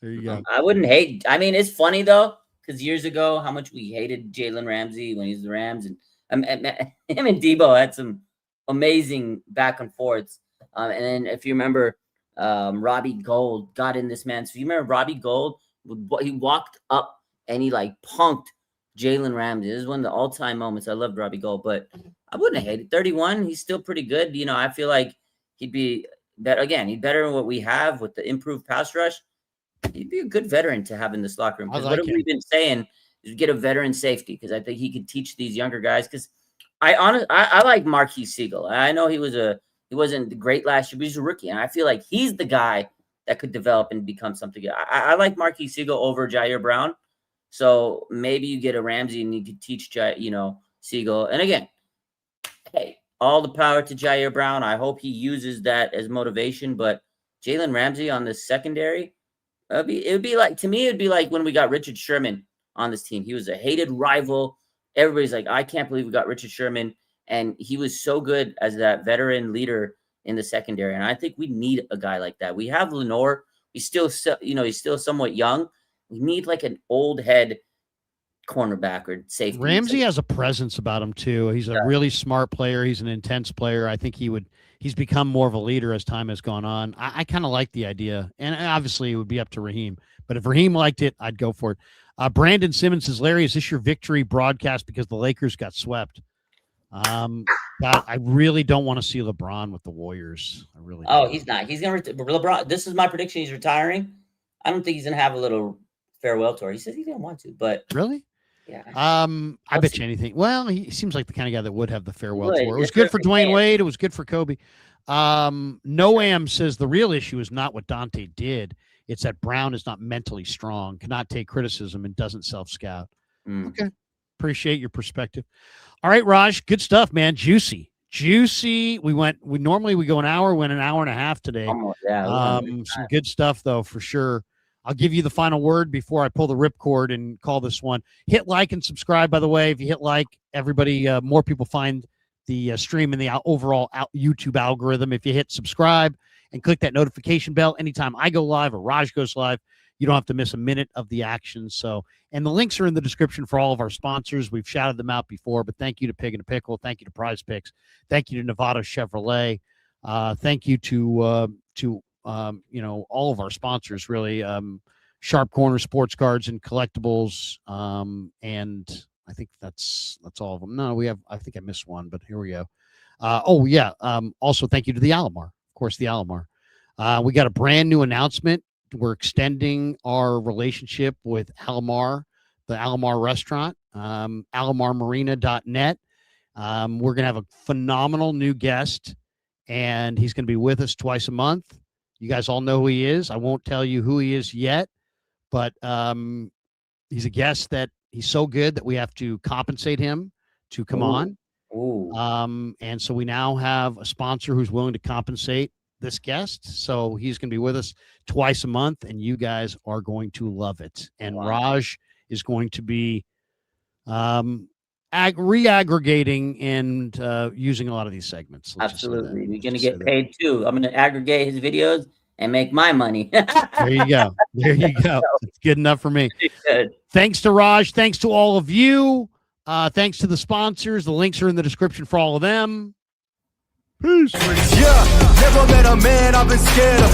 there you go. I wouldn't hate. I mean, it's funny though, because years ago, how much we hated Jalen Ramsey when he was the Rams, and him and Debo had some amazing back and forths. And then if you remember, Robbie Gould got in this man. So you remember Robbie Gould? He walked up and he punked Jalen Ramsey. This is one of the all-time moments. I loved Robbie Gould, but I wouldn't hate it. 31, he's still pretty good. I feel like he'd be better. Again, he's better than what we have with the improved pass rush. He'd be a good veteran to have in this locker room. Because what have we been saying is get a veteran safety, because I think he could teach these younger guys. Because I like Marquise Siegel. I know he wasn't great last year, but he's a rookie, and I feel like he's the guy that could develop and become something good. I like Marquise Siegel over Ji'Ayir Brown. So maybe you get a Ramsey and you could teach Siegel. And again, hey, all the power to Ji'Ayir Brown. I hope he uses that as motivation. But Jalen Ramsey on the secondary, it would be like when we got Richard Sherman on this team. He was a hated rival. Everybody's like, I can't believe we got Richard Sherman. And he was so good as that veteran leader in the secondary. And I think we need a guy like that. We have Lenore. He's still somewhat young. We need like an old head cornerback or safety. Ramsey has a presence about him too. He's a really smart player. He's an intense player. I think he's become more of a leader as time has gone on. I kind of like the idea, and obviously it would be up to Raheem, but if Raheem liked it, I'd go for it. Brandon Simmons says, Larry, is this your victory broadcast because the Lakers got swept? God, I really don't want to see LeBron with the Warriors. I really don't. He's not. He's going to LeBron. This is my prediction. He's retiring. I don't think he's going to have a little farewell tour. He says he didn't want to, but really? Yeah. I bet you anything. Well, he seems like the kind of guy that would have the farewell tour. It was good for Dwayne Wade. It was good for Kobe. Noam says the real issue is not what Dante did. It's that Brown is not mentally strong, cannot take criticism, and doesn't self-scout. Okay. Appreciate your perspective. All right, Raj, good stuff, man. Juicy. We normally go an hour, went an hour and a half today. Yeah. Some good stuff though, for sure. I'll give you the final word before I pull the ripcord and call this one. Hit like and subscribe, by the way. If you hit like, everybody, more people find the stream in the overall YouTube algorithm. If you hit subscribe and click that notification bell, anytime I go live or Raj goes live, you don't have to miss a minute of the action. So, and the links are in the description for all of our sponsors. We've shouted them out before, but thank you to Pig and a Pickle. Thank you to Prize Picks. Thank you to Nevada Chevrolet. Thank you to all of our sponsors, really. Sharp Corner Sports Cards and Collectibles. And I think that's all of them. No, I think I missed one, but here we go. Also, thank you to the Alomar. Of course, the Alomar. We got a brand new announcement. We're extending our relationship with Alomar, the Alomar restaurant, alomarmarina.net. We're going to have a phenomenal new guest, and he's going to be with us twice a month. You guys all know who he is. I won't tell you who he is yet, but he's a guest that he's so good that we have to compensate him to come on. Ooh. And so we now have a sponsor who's willing to compensate this guest. So he's going to be with us twice a month, and you guys are going to love it. And Wow. Raj is going to be re-aggregating and using a lot of these segments. Let's just say that. Absolutely. You're Let's going to just say get that. paid too. I'm going to aggregate his videos and make my money. There you go. There you go. It's good enough for me. Good. Thanks to Raj. Thanks to all of you. Thanks to the sponsors. The links are in the description for all of them. Peace. Yeah, never met a man I've been scared of.